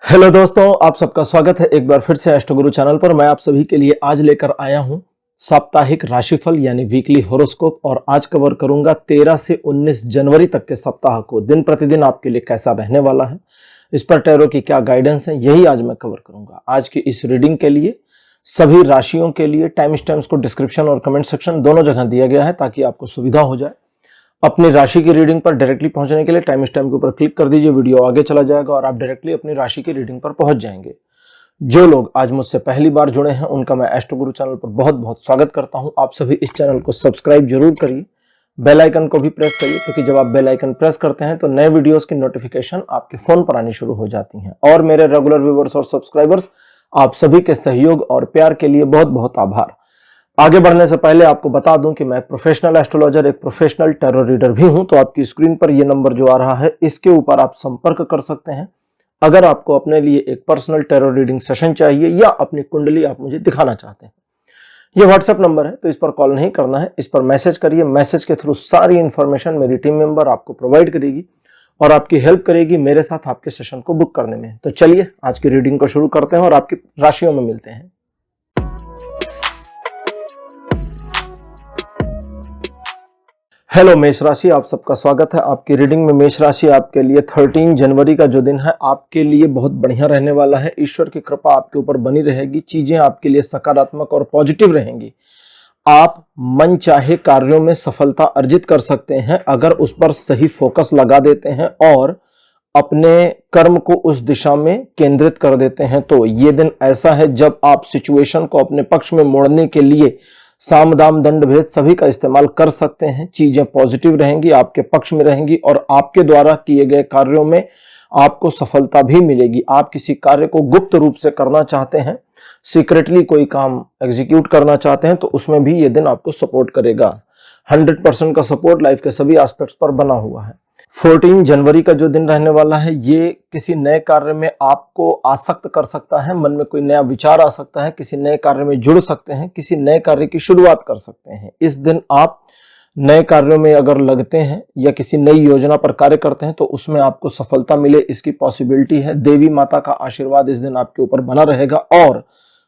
Hello दोस्तों, आप सबका स्वागत है एक बार फिर से एस्ट्रो गुरु चैनल पर। मैं आप सभी के लिए आज लेकर आया हूं साप्ताहिक राशिफल यानी वीकली होरोस्कोप। और आज कवर करूंगा 13 से 19 जनवरी तक के सप्ताह को दिन प्रतिदिन आपके लिए कैसा रहने वाला है, इस पर टैरो की क्या गाइडेंस है, यही आज मैं कवर करूंगा। आज की इस रीडिंग के लिए सभी राशियों के लिए टाइम स्टैम्प्स को डिस्क्रिप्शन और कमेंट सेक्शन दोनों जगह दिया गया है ताकि आपको सुविधा हो जाए। अपनी राशि की रीडिंग पर डायरेक्टली पहुंचने के लिए टाइम स्टैम्प के ऊपर क्लिक कर दीजिए, वीडियो आगे चला जाएगा और आप डायरेक्टली अपनी राशि की रीडिंग पर पहुंच जाएंगे। जो लोग आज मुझसे पहली बार जुड़े हैं उनका मैं एस्ट्रो गुरु चैनल पर बहुत बहुत स्वागत करता हूं। आप सभी इस चैनल को सब्सक्राइब जरूर करिए, बेल आइकन को भी प्रेस करिए, क्योंकि जब आप बेल आइकन प्रेस करते हैं तो नए वीडियोस की नोटिफिकेशन आपके फोन पर आनी शुरू हो जाती हैं। और मेरे रेगुलर व्यूअर्स और सब्सक्राइबर्स, आप सभी के सहयोग और प्यार के लिए बहुत बहुत आभार। आगे बढ़ने से पहले आपको बता दूं कि मैं एक प्रोफेशनल एस्ट्रोलॉजर, एक प्रोफेशनल टैरो रीडर भी हूं। तो आपकी स्क्रीन पर यह नंबर जो आ रहा है इसके ऊपर आप संपर्क कर सकते हैं अगर आपको अपने लिए एक पर्सनल टैरो रीडिंग सेशन चाहिए या अपनी कुंडली आप मुझे दिखाना चाहते हैं। यह व्हाट्सएप नंबर है, तो इस पर कॉल नहीं करना है, इस पर मैसेज करिए। मैसेज के थ्रू सारी इंफॉर्मेशन मेरी टीम मेंबर आपको प्रोवाइड करेगी और आपकी हेल्प करेगी मेरे साथ आपके सेशन को बुक करने में। तो चलिए आज की रीडिंग को शुरू करते हैं और आपकी राशियों में मिलते हैं। हेलो मेष राशि, आप सबका स्वागत है आपकी रीडिंग में। मेष राशि आपके लिए 13 जनवरी का जो दिन है आपके लिए बहुत बढ़िया रहने वाला है। ईश्वर की कृपा आपके ऊपर बनी रहेगी, चीजें आपके लिए सकारात्मक और पॉजिटिव रहेंगी। आप मन चाहे कार्यों में सफलता अर्जित कर सकते हैं अगर उस पर सही फोकस लगा देते हैं और अपने कर्म को उस दिशा में केंद्रित कर देते हैं। तो ये दिन ऐसा है जब आप सिचुएशन को अपने पक्ष में मोड़ने के लिए साम दाम दंड भेद सभी का इस्तेमाल कर सकते हैं। चीजें पॉजिटिव रहेंगी, आपके पक्ष में रहेंगी और आपके द्वारा किए गए कार्यों में आपको सफलता भी मिलेगी। आप किसी कार्य को गुप्त रूप से करना चाहते हैं, सीक्रेटली कोई काम एग्जीक्यूट करना चाहते हैं, तो उसमें भी ये दिन आपको सपोर्ट करेगा। 100% का सपोर्ट लाइफ के सभी एस्पेक्ट्स पर बना हुआ है। 14 जनवरी का जो दिन रहने वाला है ये किसी नए कार्य में आपको आसक्त कर सकता है। मन में कोई नया विचार आ सकता है, किसी नए कार्य में जुड़ सकते हैं, किसी नए कार्य की शुरुआत कर सकते हैं। इस दिन आप नए कार्यों में अगर लगते हैं या किसी नई योजना पर कार्य करते हैं तो उसमें आपको सफलता मिले, इसकी पॉसिबिलिटी है। देवी माता का आशीर्वाद इस दिन आपके ऊपर बना रहेगा और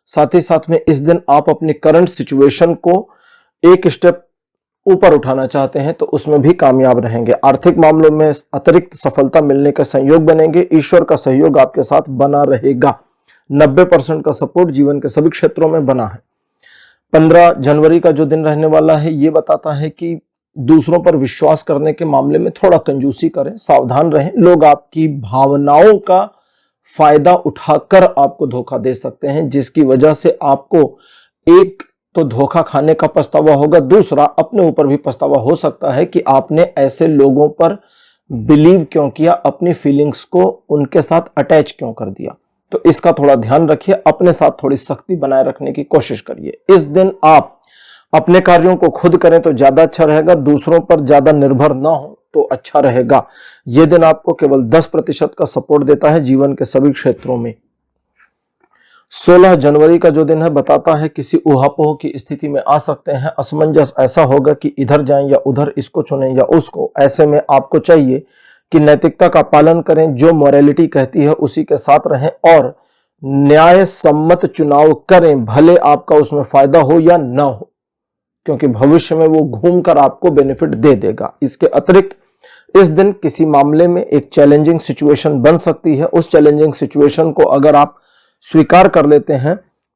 साथ ही साथ में इस दिन आप अपनी करंट सिचुएशन को एक स्टेप ऊपर उठाना चाहते हैं तो उसमें भी कामयाब रहेंगे। आर्थिक मामलों में अतिरिक्त सफलता मिलने के संयोग बनेंगे। ईश्वर का सहयोग आपके साथ बना रहेगा। 90% का सपोर्ट जीवन के सभी क्षेत्रों में बना है। 15 जनवरी का जो दिन रहने वाला है ये बताता है कि दूसरों पर विश्वास करने के मामले में थोड़ा कंजूसी करें, सावधान रहें। लोग आपकी भावनाओं का फायदा उठाकर आपको धोखा दे सकते हैं, जिसकी वजह से आपको एक तो धोखा खाने का पछतावा होगा, दूसरा अपने ऊपर भी पछतावा हो सकता है कि आपने ऐसे लोगों पर बिलीव क्यों किया, अपनी फीलिंग्स को उनके साथ अटैच क्यों कर दिया। तो इसका थोड़ा ध्यान रखिए, अपने साथ थोड़ी सख्ती बनाए रखने की कोशिश करिए। इस दिन आप अपने कार्यों को खुद करें तो ज्यादा अच्छा रहेगा, दूसरों पर ज्यादा निर्भर ना हो तो अच्छा रहेगा। यह दिन आपको केवल 10% का सपोर्ट देता है जीवन के सभी क्षेत्रों में। 16 जनवरी का जो दिन है बताता है किसी ऊहापोह की स्थिति में आ सकते हैं। असमंजस ऐसा होगा कि इधर जाएं या उधर, इसको चुनें या उसको। ऐसे में आपको चाहिए कि नैतिकता का पालन करें, जो मोरालिटी कहती है उसी के साथ रहें और न्याय सम्मत चुनाव करें, भले आपका उसमें फायदा हो या ना हो, क्योंकि भविष्य में वो घूमकर आपको बेनिफिट दे देगा। इसके अतिरिक्त इस दिन किसी मामले में एक चैलेंजिंग सिचुएशन बन सकती है। उस चैलेंजिंग सिचुएशन को अगर आप स्वीकार कर लेते हैं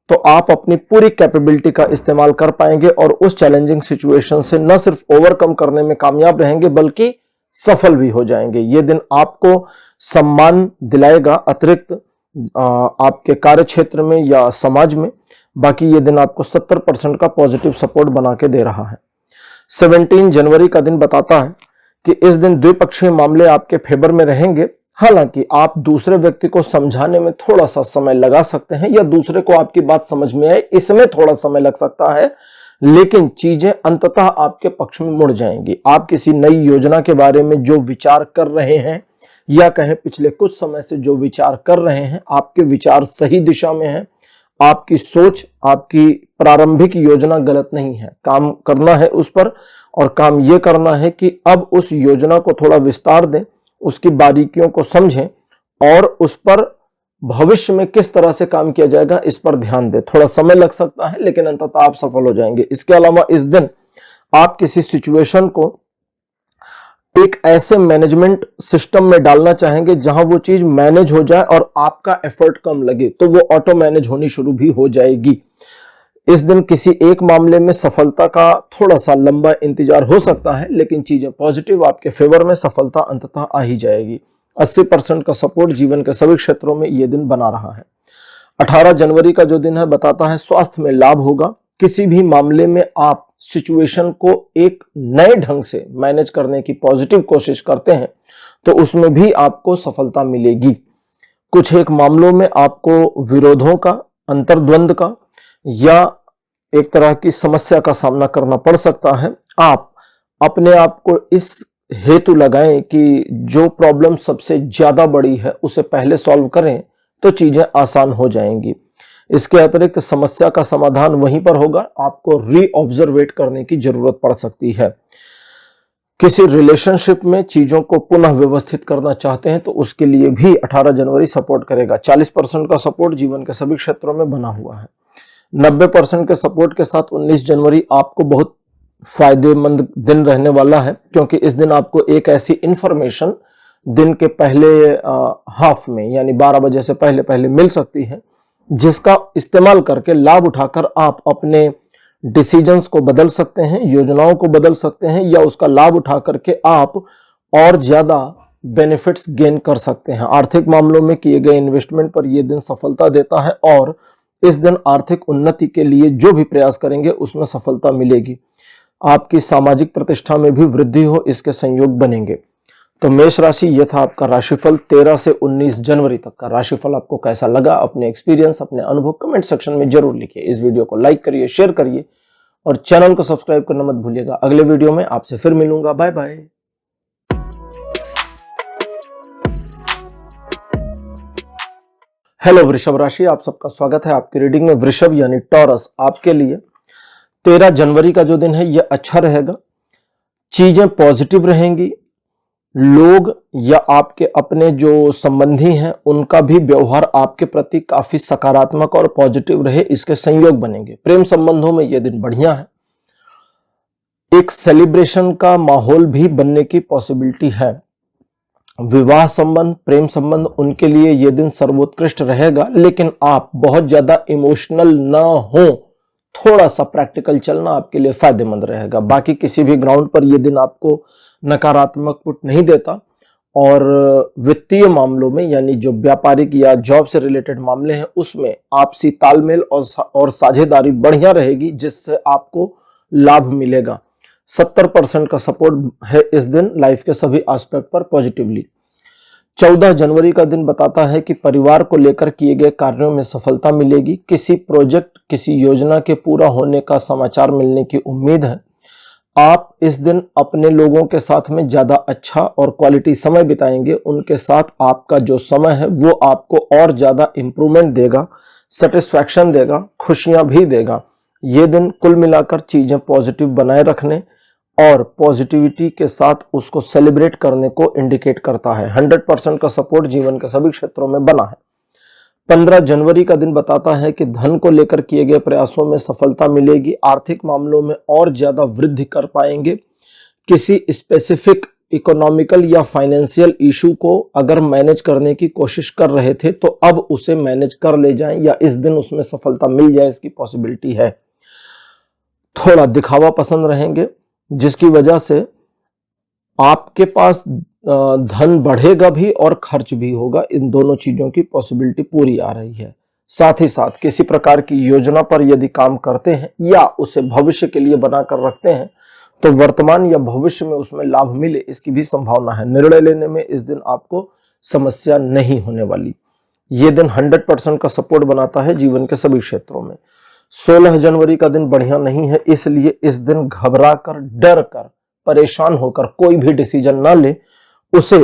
तो आप अपनी पूरी कैपेबिलिटी का इस्तेमाल कर पाएंगे और उस चैलेंजिंग सिचुएशन से न सिर्फ ओवरकम करने में कामयाब रहेंगे बल्कि सफल भी हो जाएंगे। ये दिन आपको सम्मान दिलाएगा अतिरिक्त आपके कार्य क्षेत्र में या समाज में। बाकी ये दिन आपको 70% का पॉजिटिव सपोर्ट बना के दे रहा है। 17 जनवरी का दिन बताता है कि इस दिन द्विपक्षीय मामले आपके फेवर में रहेंगे। हालांकि आप दूसरे व्यक्ति को समझाने में थोड़ा सा समय लगा सकते हैं या दूसरे को आपकी बात समझ में आए इसमें थोड़ा समय लग सकता है, लेकिन चीजें अंततः आपके पक्ष में मुड़ जाएंगी। आप किसी नई योजना के बारे में जो विचार कर रहे हैं या कहें पिछले कुछ समय से जो विचार कर रहे हैं, आपके विचार सही दिशा में हैं। आपकी सोच, आपकी प्रारंभिक योजना गलत नहीं है। काम करना है उस पर और काम यह करना है कि अब उस योजना को थोड़ा विस्तार दें, उसकी बारीकियों को समझें और उस पर भविष्य में किस तरह से काम किया जाएगा इस पर ध्यान दें। थोड़ा समय लग सकता है लेकिन अंततः आप सफल हो जाएंगे। इसके अलावा इस दिन आप किसी सिचुएशन को एक ऐसे मैनेजमेंट सिस्टम में डालना चाहेंगे जहां वो चीज मैनेज हो जाए और आपका एफर्ट कम लगे, तो वो ऑटो मैनेज होनी शुरू भी हो जाएगी। इस दिन किसी एक मामले में सफलता का थोड़ा सा लंबा इंतजार हो सकता है, लेकिन चीजें पॉजिटिव आपके फेवर में, सफलता अंततः आ ही जाएगी। 80% का सपोर्ट जीवन के सभी क्षेत्रों में यह दिन बना रहा है। 18 जनवरी का जो दिन है बताता है स्वास्थ्य में लाभ होगा। किसी भी मामले में आप सिचुएशन को एक नए ढंग से मैनेज करने की पॉजिटिव कोशिश करते हैं तो उसमें भी आपको सफलता मिलेगी। कुछ एक मामलों में आपको विरोधों का, अंतर्द्वंद का या एक तरह की समस्या का सामना करना पड़ सकता है। आप अपने आप को इस हेतु लगाएं कि जो प्रॉब्लम सबसे ज्यादा बड़ी है उसे पहले सॉल्व करें तो चीजें आसान हो जाएंगी। इसके अतिरिक्त समस्या का समाधान वहीं पर होगा, आपको रीऑब्जर्वेट करने की जरूरत पड़ सकती है। किसी रिलेशनशिप में चीजों को पुनः व्यवस्थित करना चाहते हैं तो उसके लिए भी 18 जनवरी सपोर्ट करेगा। 40% का सपोर्ट जीवन के सभी क्षेत्रों में बना हुआ है। 90% के सपोर्ट के साथ 19 जनवरी आपको बहुत फायदेमंद दिन रहने वाला है, क्योंकि इस दिन आपको एक ऐसी इंफॉर्मेशन दिन के पहले हाफ में यानी 12 बजे से पहले पहले मिल सकती है, जिसका इस्तेमाल करके लाभ उठाकर आप अपने डिसीजंस को बदल सकते हैं, योजनाओं को बदल सकते हैं, या उसका लाभ उठा करके आप और ज्यादा बेनिफिट्स गेन कर सकते हैं। आर्थिक मामलों में किए गए इन्वेस्टमेंट पर यह दिन सफलता देता है और इस दिन आर्थिक उन्नति के लिए जो भी प्रयास करेंगे उसमें सफलता मिलेगी। आपकी सामाजिक प्रतिष्ठा में भी वृद्धि हो, इसके संयोग बनेंगे। तो मेष राशि, यह था आपका राशिफल 13 से 19 जनवरी तक का राशिफल। आपको कैसा लगा? अपने एक्सपीरियंस, अपने अनुभव कमेंट सेक्शन में जरूर लिखिए। इस वीडियो को लाइक करिए, शेयर करिए और चैनल को सब्सक्राइब करना मत भूलिएगा। अगले वीडियो में आपसे फिर मिलूंगा। Bye bye. हेलो वृषभ राशि, आप सबका स्वागत है आपकी रीडिंग में। वृषभ यानी टॉरस, आपके लिए 13 जनवरी का जो दिन है यह अच्छा रहेगा। चीजें पॉजिटिव रहेंगी। लोग या आपके अपने जो संबंधी हैं उनका भी व्यवहार आपके प्रति काफी सकारात्मक और पॉजिटिव रहे, इसके संयोग बनेंगे। प्रेम संबंधों में यह दिन बढ़िया है। एक सेलिब्रेशन का माहौल भी बनने की पॉसिबिलिटी है। विवाह संबंध, प्रेम संबंध, उनके लिए यह दिन सर्वोत्कृष्ट रहेगा, लेकिन आप बहुत ज्यादा इमोशनल ना हो, थोड़ा सा प्रैक्टिकल चलना आपके लिए फायदेमंद रहेगा। बाकी किसी भी ग्राउंड पर यह दिन आपको नकारात्मक पुट नहीं देता। और वित्तीय मामलों में यानी जो व्यापारिक या जॉब से रिलेटेड मामले हैं उसमें आपसी तालमेल और साझेदारी बढ़िया रहेगी, जिससे आपको लाभ मिलेगा। 70% का सपोर्ट है इस दिन लाइफ के सभी एस्पेक्ट पर पॉजिटिवली। 14 जनवरी का दिन बताता है कि परिवार को लेकर किए गए कार्यों में सफलता मिलेगी। किसी प्रोजेक्ट, किसी योजना के पूरा होने का समाचार मिलने की उम्मीद है। आप इस दिन अपने लोगों के साथ में ज्यादा अच्छा और क्वालिटी समय बिताएंगे। उनके साथ आपका जो समय है वो आपको और ज्यादा इंप्रूवमेंट देगा, सेटिस्फैक्शन देगा, खुशियां भी देगा। ये दिन कुल मिलाकर चीजें पॉजिटिव बनाए रखने और पॉजिटिविटी के साथ उसको सेलिब्रेट करने को इंडिकेट करता है। 100% का सपोर्ट जीवन के सभी क्षेत्रों में बना है। 15 जनवरी का दिन बताता है कि धन को लेकर किए गए प्रयासों में सफलता मिलेगी। आर्थिक मामलों में और ज्यादा वृद्धि कर पाएंगे। किसी स्पेसिफिक इकोनॉमिकल या फाइनेंशियल इशू को अगर मैनेज करने की कोशिश कर रहे थे तो अब उसे मैनेज कर ले जाएं या इस दिन उसमें सफलता मिल जाए, इसकी पॉसिबिलिटी है। थोड़ा दिखावा पसंद रहेंगे, जिसकी वजह से आपके पास धन बढ़ेगा भी और खर्च भी होगा। इन दोनों चीजों की पॉसिबिलिटी पूरी आ रही है। साथ ही साथ किसी प्रकार की योजना पर यदि काम करते हैं या उसे भविष्य के लिए बनाकर रखते हैं तो वर्तमान या भविष्य में उसमें लाभ मिले, इसकी भी संभावना है। निर्णय लेने में इस दिन आपको समस्या नहीं होने वाली। ये दिन 100% का सपोर्ट बनाता है जीवन के सभी क्षेत्रों में। 16 जनवरी का दिन बढ़िया नहीं है, इसलिए इस दिन घबरा कर, डर कर, परेशान होकर कोई भी डिसीजन ना ले। उसे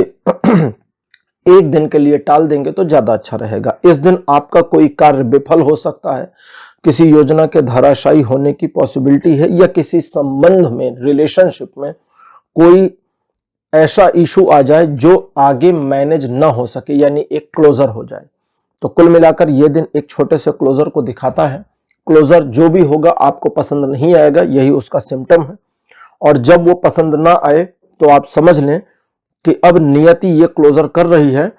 एक दिन के लिए टाल देंगे तो ज्यादा अच्छा रहेगा। इस दिन आपका कोई कार्य विफल हो सकता है, किसी योजना के धराशायी होने की पॉसिबिलिटी है, या किसी संबंध में, रिलेशनशिप में कोई ऐसा इशू आ जाए जो आगे मैनेज ना हो सके, यानी एक क्लोजर हो जाए। तो कुल मिलाकर ये दिन एक छोटे से क्लोजर को दिखाता है। क्लोजर जो भी होगा आपको पसंद नहीं आएगा, यही उसका सिम्टम है। और जब वो पसंद ना आए तो आप समझ लें कि अब नियति ये क्लोजर कर रही है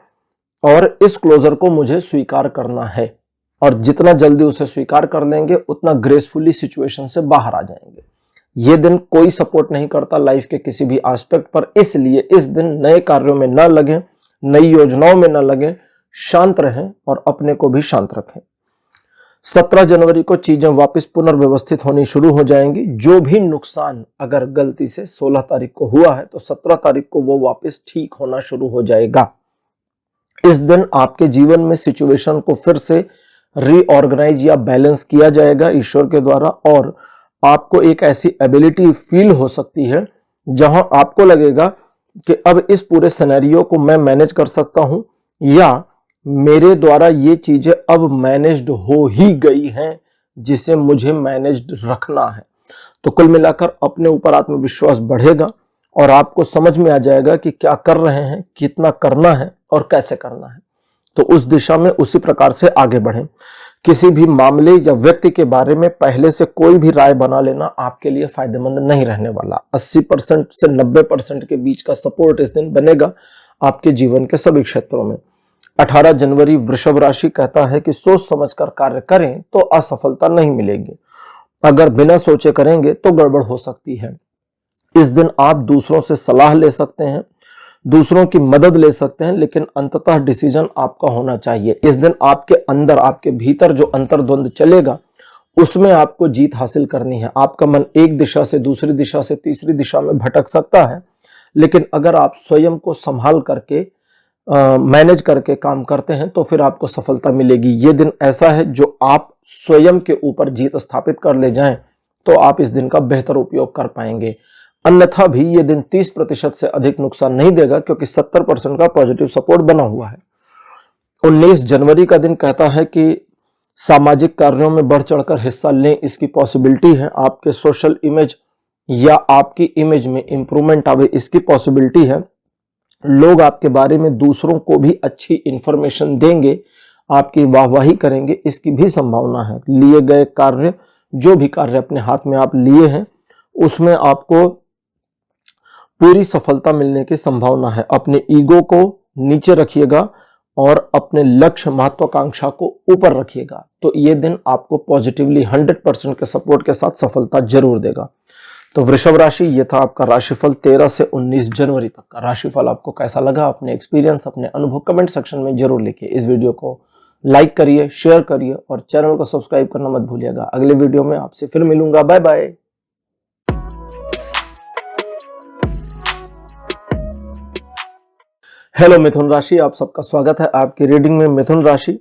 और इस क्लोजर को मुझे स्वीकार करना है। और जितना जल्दी उसे स्वीकार कर लेंगे उतना ग्रेसफुली सिचुएशन से बाहर आ जाएंगे। ये दिन कोई सपोर्ट नहीं करता लाइफ के किसी भी एस्पेक्ट पर, इसलिए इस दिन नए कार्यों में न लगें, नई योजनाओं में न लगें, शांत रहें और अपने को भी शांत रखें। 17 जनवरी को चीजें वापस पुनर्व्यवस्थित होनी शुरू हो जाएंगी। जो भी नुकसान अगर गलती से 16 तारीख को हुआ है तो 17 तारीख को वो वापस ठीक होना शुरू हो जाएगा। इस दिन आपके जीवन में सिचुएशन को फिर से रीऑर्गेनाइज या बैलेंस किया जाएगा ईश्वर के द्वारा, और आपको एक ऐसी एबिलिटी फील हो सकती है जहां आपको लगेगा कि अब इस पूरे सिनेरियो को मैं मैनेज कर सकता हूं, या मेरे द्वारा ये चीजें अब मैनेज्ड हो ही गई हैं जिसे मुझे मैनेज्ड रखना है। तो कुल मिलाकर अपने ऊपर आत्मविश्वास बढ़ेगा और आपको समझ में आ जाएगा कि क्या कर रहे हैं, कितना करना है और कैसे करना है। तो उस दिशा में उसी प्रकार से आगे बढ़ें। किसी भी मामले या व्यक्ति के बारे में पहले से कोई भी राय बना लेना आपके लिए फायदेमंद नहीं रहने वाला। 80% से 90% के बीच का सपोर्ट इस दिन बनेगा आपके जीवन के सभी क्षेत्रों में। 18 जनवरी वृषभ राशि कहता है कि सोच समझकर कार्य करें तो असफलता नहीं मिलेगी। अगर बिना सोचे करेंगे तो गड़बड़ हो सकती है। इस दिन आप दूसरों से सलाह ले सकते हैं, दूसरों की मदद ले सकते हैं, लेकिन अंततः डिसीजन आपका होना चाहिए। इस दिन आपके अंदर, आपके भीतर जो अंतर्द्वंद चलेगा उसमें आपको जीत हासिल करनी है। आपका मन एक दिशा से दूसरी दिशा से तीसरी दिशा में भटक सकता है, लेकिन अगर आप स्वयं को संभाल करके मैनेज करके काम करते हैं तो फिर आपको सफलता मिलेगी। ये दिन ऐसा है जो आप स्वयं के ऊपर जीत स्थापित कर ले जाएं तो आप इस दिन का बेहतर उपयोग कर पाएंगे। अन्यथा भी ये दिन 30% से अधिक नुकसान नहीं देगा, क्योंकि 70% का पॉजिटिव सपोर्ट बना हुआ है। 19 जनवरी का दिन कहता है कि सामाजिक कार्यों में बढ़ चढ़कर हिस्सा लें, इसकी पॉसिबिलिटी है। आपके सोशल इमेज या आपकी इमेज में इंप्रूवमेंट आवे, इसकी पॉसिबिलिटी है। लोग आपके बारे में दूसरों को भी अच्छी इंफॉर्मेशन देंगे, आपकी वाहवाही करेंगे, इसकी भी संभावना है। लिए गए कार्य, जो भी कार्य अपने हाथ में आप लिए हैं, उसमें आपको पूरी सफलता मिलने की संभावना है। अपने ईगो को नीचे रखिएगा और अपने लक्ष्य महत्वाकांक्षा को ऊपर रखिएगा, तो ये दिन आपको पॉजिटिवली 100% के सपोर्ट के साथ सफलता जरूर देगा। तो वृषभ राशि, ये था आपका राशिफल 13 से 19 जनवरी तक का। राशिफल आपको कैसा लगा, अपने एक्सपीरियंस, अपने अनुभव कमेंट सेक्शन में जरूर लिखिए। इस वीडियो को लाइक करिए, शेयर करिए और चैनल को सब्सक्राइब करना मत भूलिएगा। अगले वीडियो में आपसे फिर मिलूंगा। Bye bye. हेलो मिथुन राशि, आप सबका स्वागत है आपकी रीडिंग में। मिथुन राशि,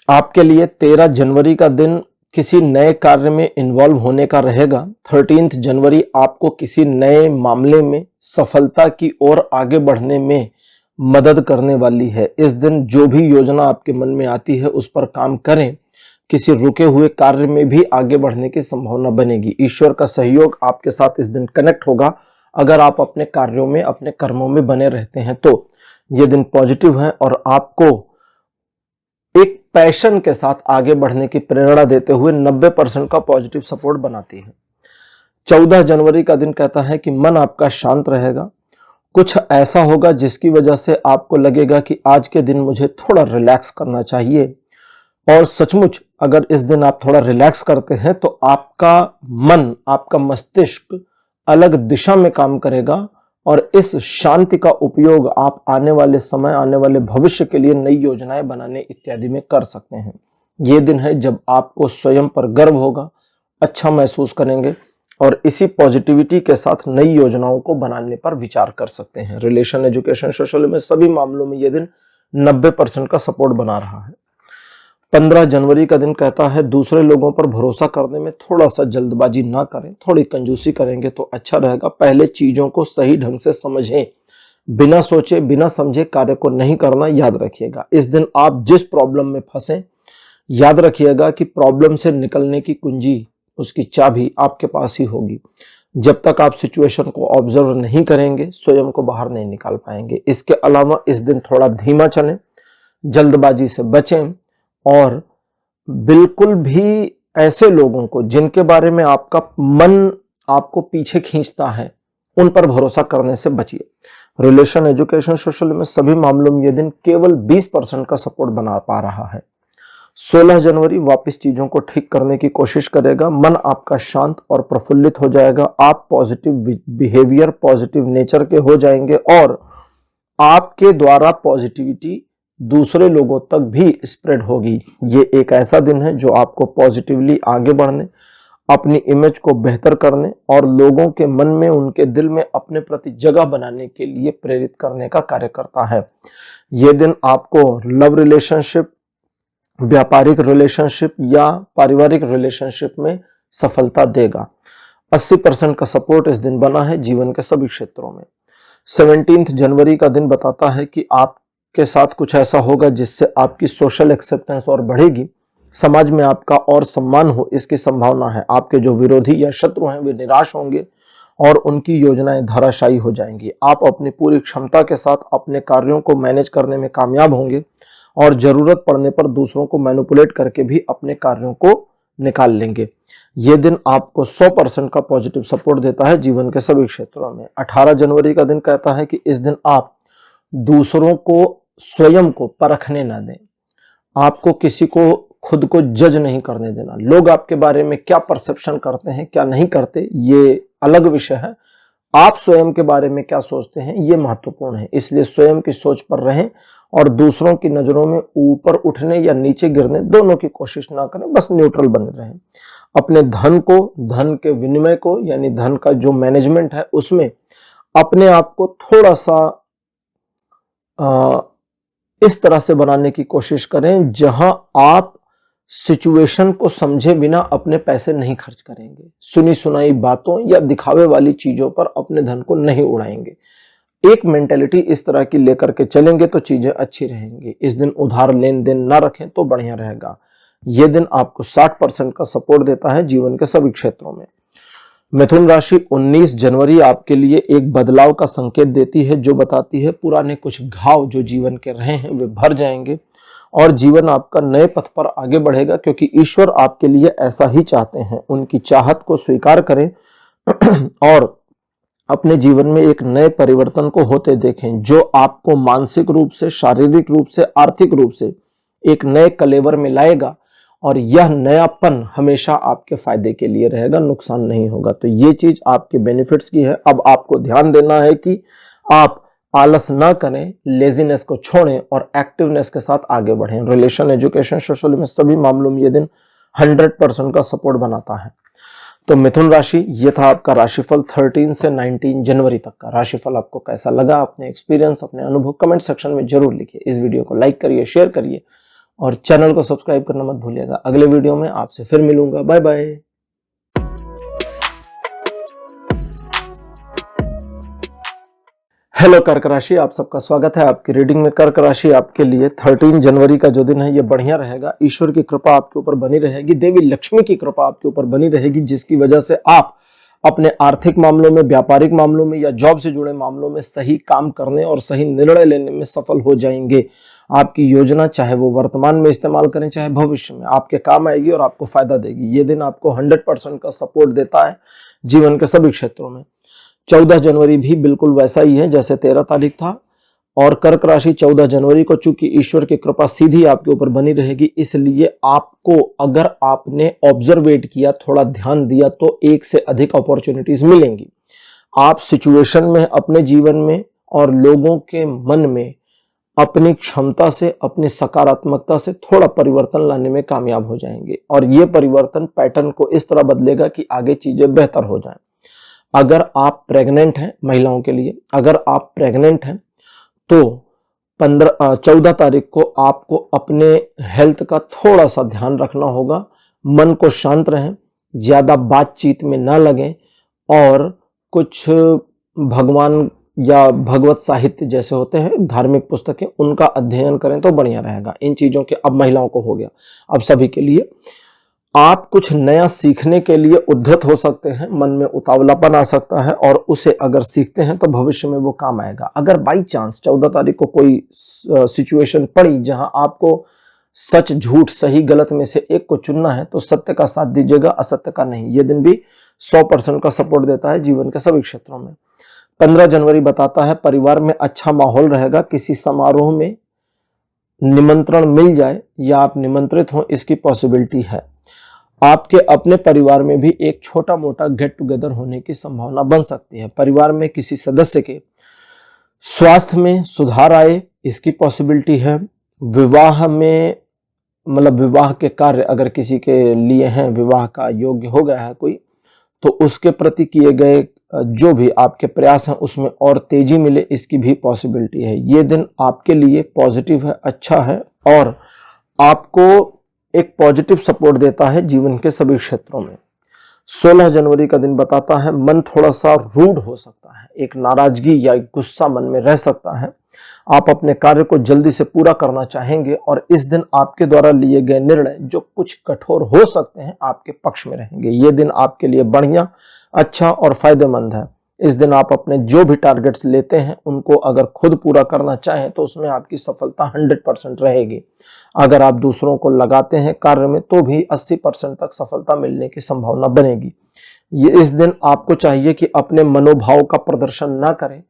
आपके लिए 13 जनवरी का दिन किसी नए कार्य में इन्वॉल्व होने का रहेगा। 13 जनवरी आपको किसी नए मामले में सफलता की ओर आगे बढ़ने में मदद करने वाली है। इस दिन जो भी योजना आपके मन में आती है उस पर काम करें। किसी रुके हुए कार्य में भी आगे बढ़ने की संभावना बनेगी। ईश्वर का सहयोग आपके साथ इस दिन कनेक्ट होगा। अगर आप अपने कार्यों में, अपने कर्मों में बने रहते हैं तो ये दिन पॉजिटिव है और आपको एक पैशन के साथ आगे बढ़ने की प्रेरणा देते हुए 90% का पॉजिटिव सपोर्ट बनाती है। 14 जनवरी का दिन कहता है कि मन आपका शांत रहेगा। कुछ ऐसा होगा जिसकी वजह से आपको लगेगा कि आज के दिन मुझे थोड़ा रिलैक्स करना चाहिए, और सचमुच अगर इस दिन आप थोड़ा रिलैक्स करते हैं तो आपका मन, आपका मस्तिष्क अलग दिशा में काम करेगा और इस शांति का उपयोग आप आने वाले समय, आने वाले भविष्य के लिए नई योजनाएं बनाने इत्यादि में कर सकते हैं। ये दिन है जब आपको स्वयं पर गर्व होगा, अच्छा महसूस करेंगे और इसी पॉजिटिविटी के साथ नई योजनाओं को बनाने पर विचार कर सकते हैं। रिलेशन, एजुकेशन, सोशल में सभी मामलों में ये दिन 90% का सपोर्ट बना रहा है। 15 जनवरी का दिन कहता है दूसरे लोगों पर भरोसा करने में थोड़ा सा जल्दबाजी ना करें, थोड़ी कंजूसी करेंगे तो अच्छा रहेगा। पहले चीजों को सही ढंग से समझें, बिना सोचे बिना समझे कार्य को नहीं करना, याद रखिएगा। इस दिन आप जिस प्रॉब्लम में फंसे, याद रखिएगा कि प्रॉब्लम से निकलने की कुंजी, उसकी चाबी आपके पास ही होगी। जब तक आप सिचुएशन को ऑब्जर्व नहीं करेंगे, स्वयं को बाहर नहीं निकाल पाएंगे। इसके अलावा इस दिन थोड़ा धीमा चलें, जल्दबाजी से बचें और बिल्कुल भी ऐसे लोगों को जिनके बारे में आपका मन आपको पीछे खींचता है उन पर भरोसा करने से बचिए। रिलेशन, एजुकेशन, सोशल में सभी मामलों में यह दिन केवल 20% का सपोर्ट बना पा रहा है। 16 जनवरी वापस चीजों को ठीक करने की कोशिश करेगा। मन आपका शांत और प्रफुल्लित हो जाएगा। आप पॉजिटिव बिहेवियर, पॉजिटिव नेचर के हो जाएंगे और आपके द्वारा पॉजिटिविटी दूसरे लोगों तक भी स्प्रेड होगी। ये एक ऐसा दिन है जो आपको पॉजिटिवली आगे बढ़ने, अपनी इमेज को बेहतर करने और लोगों के मन में, उनके दिल में अपने प्रति जगह बनाने के लिए प्रेरित करने का कार्य करता है। ये दिन आपको लव रिलेशनशिप, व्यापारिक रिलेशनशिप या पारिवारिक रिलेशनशिप में सफलता देगा। 80% का सपोर्ट इस दिन बना है जीवन के सभी क्षेत्रों में। 17 जनवरी का दिन बताता है कि आपके साथ कुछ ऐसा होगा जिससे आपकी सोशल एक्सेप्टेंस और बढ़ेगी, समाज में आपका और सम्मान हो इसकी संभावना है। आपके जो विरोधी या शत्रु हैं वे निराश होंगे और उनकी योजनाएं धराशायी हो जाएंगी। आप अपनी पूरी क्षमता के साथ अपने कार्यों को मैनेज करने में कामयाब होंगे और जरूरत पड़ने पर दूसरों को मैनिपुलेट करके भी अपने कार्यों को निकाल लेंगे। ये दिन आपको 100% का पॉजिटिव सपोर्ट देता है जीवन के सभी क्षेत्रों में। 18 जनवरी का दिन कहता है कि इस दिन आप दूसरों को, स्वयं को परखने ना दें। आपको किसी को खुद को जज नहीं करने देना। लोग आपके बारे में क्या परसेप्शन करते हैं, क्या नहीं करते, ये अलग विषय है। आप स्वयं के बारे में क्या सोचते हैं ये महत्वपूर्ण है। इसलिए स्वयं की सोच पर रहें और दूसरों की नजरों में ऊपर उठने या नीचे गिरने दोनों की कोशिश ना करें, बस न्यूट्रल बने रहें। अपने धन को, धन के विनिमय को, यानी धन का जो मैनेजमेंट है उसमें अपने आप को थोड़ा सा इस तरह से बनाने की कोशिश करें जहां आप सिचुएशन को समझे बिना अपने पैसे नहीं खर्च करेंगे। सुनी सुनाई बातों या दिखावे वाली चीजों पर अपने धन को नहीं उड़ाएंगे। एक मेंटेलिटी इस तरह की लेकर के चलेंगे तो चीजें अच्छी रहेंगी। इस दिन उधार लेन देन ना रखें तो बढ़िया रहेगा। यह दिन आपको 60% का सपोर्ट देता है जीवन के सभी क्षेत्रों में। मिथुन राशि 19 जनवरी आपके लिए एक बदलाव का संकेत देती है जो बताती है पुराने कुछ घाव जो जीवन के रहे हैं वे भर जाएंगे और जीवन आपका नए पथ पर आगे बढ़ेगा, क्योंकि ईश्वर आपके लिए ऐसा ही चाहते हैं। उनकी चाहत को स्वीकार करें और अपने जीवन में एक नए परिवर्तन को होते देखें जो आपको मानसिक रूप से, शारीरिक रूप से, आर्थिक रूप से एक नए कलेवर में लाएगा और यह नयापन हमेशा आपके फायदे के लिए रहेगा, नुकसान नहीं होगा। तो ये चीज आपके बेनिफिट्स की है। अब आपको ध्यान देना है कि आप आलस ना करें, लेजीनेस को छोड़ें और एक्टिवनेस के साथ आगे बढ़ें। रिलेशन, एजुकेशन, सोशल में सभी मामलों में यह दिन 100% का सपोर्ट बनाता है। तो मिथुन राशि, ये था आपका राशिफल 13 से 19 जनवरी तक का। राशिफल आपको कैसा लगा, अपने एक्सपीरियंस, अपने अनुभव कमेंट सेक्शन में जरूर लिखिए। इस वीडियो को लाइक करिए, शेयर करिए और चैनल को सब्सक्राइब करना मत भूलिएगा। अगले वीडियो में आपसे फिर मिलूंगा। Bye bye. हेलो कर्क राशि, आप सबका स्वागत है आपकी रीडिंग में। कर्क राशि आपके लिए 13 जनवरी का जो दिन है ये बढ़िया रहेगा। ईश्वर की कृपा आपके ऊपर बनी रहेगी, देवी लक्ष्मी की कृपा आपके ऊपर बनी रहेगी, जिसकी वजह से आप अपने आर्थिक मामलों में, व्यापारिक मामलों में या जॉब से जुड़े मामलों में सही काम करने और सही निर्णय लेने में सफल हो जाएंगे। आपकी योजना चाहे वो वर्तमान में इस्तेमाल करें चाहे भविष्य में, आपके काम आएगी और आपको फायदा देगी। ये दिन आपको 100% का सपोर्ट देता है जीवन के सभी क्षेत्रों में। 14 जनवरी भी बिल्कुल वैसा ही है जैसे 13 तारीख था। और कर्क राशि 14 जनवरी को चूंकि ईश्वर की कृपा सीधी आपके ऊपर बनी रहेगी, इसलिए आपको अगर आपने ऑब्जर्वेट किया, थोड़ा ध्यान दिया, तो एक से अधिक अपॉर्चुनिटीज मिलेंगी। आप सिचुएशन में, अपने जीवन में और लोगों के मन में अपनी क्षमता से, अपनी सकारात्मकता से थोड़ा परिवर्तन लाने में कामयाब हो जाएंगे और ये परिवर्तन पैटर्न को इस तरह बदलेगा कि आगे चीजें बेहतर हो जाएं। अगर आप प्रेग्नेंट हैं, महिलाओं के लिए अगर आप प्रेग्नेंट हैं तो 14 तारीख को आपको अपने हेल्थ का थोड़ा सा ध्यान रखना होगा। मन को शांत रहें, ज्यादा बातचीत में ना लगें और कुछ भगवान या भगवत साहित्य जैसे होते हैं, धार्मिक पुस्तकें, उनका अध्ययन करें तो बढ़िया रहेगा। इन चीजों के अब महिलाओं को हो गया, अब सभी के लिए। आप कुछ नया सीखने के लिए उद्धत हो सकते हैं, मन में उतावलापन आ सकता है और उसे अगर सीखते हैं तो भविष्य में वो काम आएगा। अगर बाई चांस 14 तारीख को कोई सिचुएशन पड़ी जहां आपको सच झूठ सही गलत में से एक को चुनना है तो सत्य का साथ दीजिएगा, असत्य का नहीं। ये दिन भी 100% का सपोर्ट देता है जीवन के सभी क्षेत्रों में। 15 जनवरी बताता है परिवार में अच्छा माहौल रहेगा, किसी समारोह में निमंत्रण मिल जाए या आप निमंत्रित हों इसकी पॉसिबिलिटी है। आपके अपने परिवार में भी एक छोटा मोटा गेट टुगेदर होने की संभावना बन सकती है। परिवार में किसी सदस्य के स्वास्थ्य में सुधार आए इसकी पॉसिबिलिटी है। विवाह में मतलब विवाह के कार्य अगर किसी के लिए हैं, विवाह का योग्य हो गया है कोई, तो उसके प्रति किए गए जो भी आपके प्रयास हैं उसमें और तेजी मिले इसकी भी पॉसिबिलिटी है। ये दिन आपके लिए पॉजिटिव है, अच्छा है और आपको एक पॉजिटिव सपोर्ट देता है जीवन के सभी क्षेत्रों में। 16 जनवरी का दिन बताता है मन थोड़ा सा रूड हो सकता है, एक नाराजगी या एक गुस्सा मन में रह सकता है। आप अपने कार्य को जल्दी से पूरा करना चाहेंगे और इस दिन आपके द्वारा लिए गए निर्णय जो कुछ कठोर हो सकते हैं आपके पक्ष में रहेंगे। ये दिन आपके लिए बढ़िया, अच्छा और फायदेमंद है। इस दिन आप अपने जो भी टारगेट्स लेते हैं उनको अगर खुद पूरा करना चाहें तो उसमें आपकी सफलता 100% रहेगी। अगर आप दूसरों को लगाते हैं कार्य में तो भी 80% तक सफलता मिलने की संभावना बनेगी। ये इस दिन आपको चाहिए कि अपने मनोभाव का प्रदर्शन ना करें,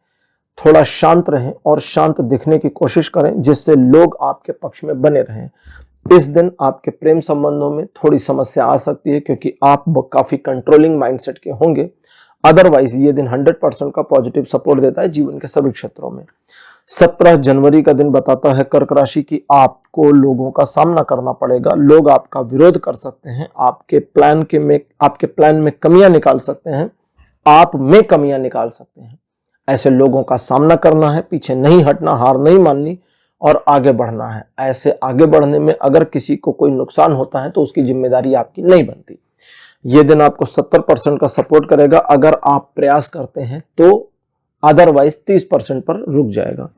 थोड़ा शांत रहें और शांत दिखने की कोशिश करें जिससे लोग आपके पक्ष में बने रहें। इस दिन आपके प्रेम संबंधों में थोड़ी समस्या आ सकती है क्योंकि आप काफी कंट्रोलिंग माइंडसेट के होंगे। अदरवाइज ये दिन 100% का पॉजिटिव सपोर्ट देता है जीवन के सभी क्षेत्रों में। 17 जनवरी का दिन बताता है कर्क राशि की आपको लोगों का सामना करना पड़ेगा। लोग आपका विरोध कर सकते हैं, आपके प्लान में कमियां निकाल सकते हैं, आप में कमियां निकाल सकते हैं। ऐसे लोगों का सामना करना है, पीछे नहीं हटना, हार नहीं माननी और आगे बढ़ना है। ऐसे आगे बढ़ने में अगर किसी को कोई नुकसान होता है तो उसकी जिम्मेदारी आपकी नहीं बनती। ये दिन आपको 70% का सपोर्ट करेगा अगर आप प्रयास करते हैं तो, अदरवाइज 30% पर रुक जाएगा।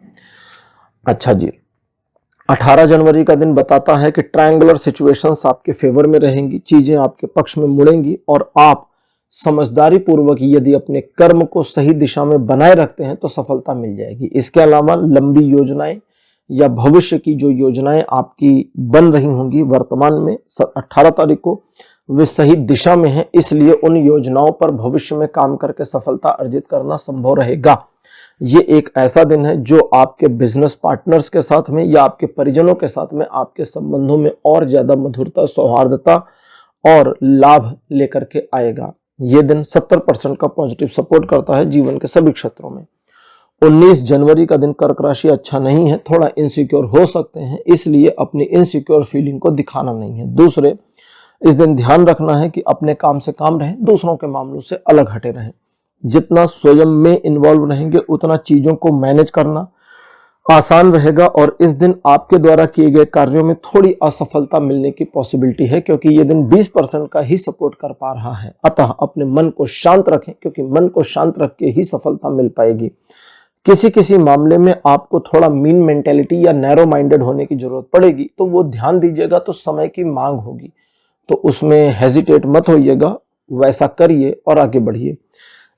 अच्छा जी, 18 जनवरी का दिन बताता है कि ट्रायंगुलर सिचुएशंस आपके फेवर में रहेंगी, चीजें आपके पक्ष में मुड़ेंगी और आप समझदारी पूर्वक यदि अपने कर्म को सही दिशा में बनाए रखते हैं तो सफलता मिल जाएगी। इसके अलावा लंबी योजनाएं या भविष्य की जो योजनाएं आपकी बन रही होंगी वर्तमान में 18 तारीख को, वे सही दिशा में हैं, इसलिए उन योजनाओं पर भविष्य में काम करके सफलता अर्जित करना संभव रहेगा। ये एक ऐसा दिन है जो आपके बिजनेस पार्टनर्स के साथ में या आपके परिजनों के साथ में आपके संबंधों में और ज्यादा मधुरता, सौहार्दता और लाभ लेकर के आएगा। ये दिन 70% का पॉजिटिव सपोर्ट करता है जीवन के सभी क्षेत्रों में। 19 जनवरी का दिन कर्क राशि अच्छा नहीं है, थोड़ा इनसिक्योर हो सकते हैं, इसलिए अपनी इनसिक्योर फीलिंग को दिखाना नहीं है। दूसरे, इस दिन ध्यान रखना है कि अपने काम से काम रहें, दूसरों के मामलों से अलग हटे रहें। जितना स्वयं में इन्वॉल्व रहेंगे उतना चीजों को मैनेज करना आसान रहेगा और इस दिन आपके द्वारा किए गए कार्यों में थोड़ी असफलता मिलने की पॉसिबिलिटी है क्योंकि ये दिन 20% का ही सपोर्ट कर पा रहा है। अतः अपने मन को शांत रखें क्योंकि मन को शांत रख के ही सफलता मिल पाएगी। किसी किसी मामले में आपको थोड़ा मीन मेंटेलिटी या नैरो माइंडेड होने की जरूरत पड़ेगी तो वो ध्यान दीजिएगा, तो समय की मांग होगी तो उसमें हेजिटेट मत होइएगा, वैसा करिए और आगे बढ़िए।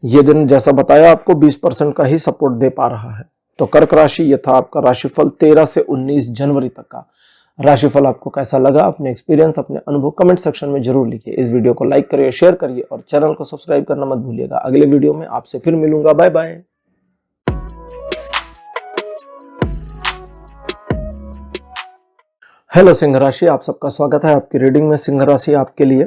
ये दिन जैसा बताया आपको 20% का ही सपोर्ट दे पा रहा है। तो कर्क राशि, ये था आपका राशिफल 13 से 19 जनवरी तक का। राशिफल आपको कैसा लगा, अपने एक्सपीरियंस, अपने अनुभव कमेंट सेक्शन में जरूर लिखिए। इस वीडियो को लाइक करिए, शेयर करिए और चैनल को सब्सक्राइब करना मत भूलिएगा। अगले वीडियो में आपसे फिर मिलूंगा। Bye bye. हेलो सिंह राशि, आप सबका स्वागत है आपकी रीडिंग में। सिंह राशि आपके लिए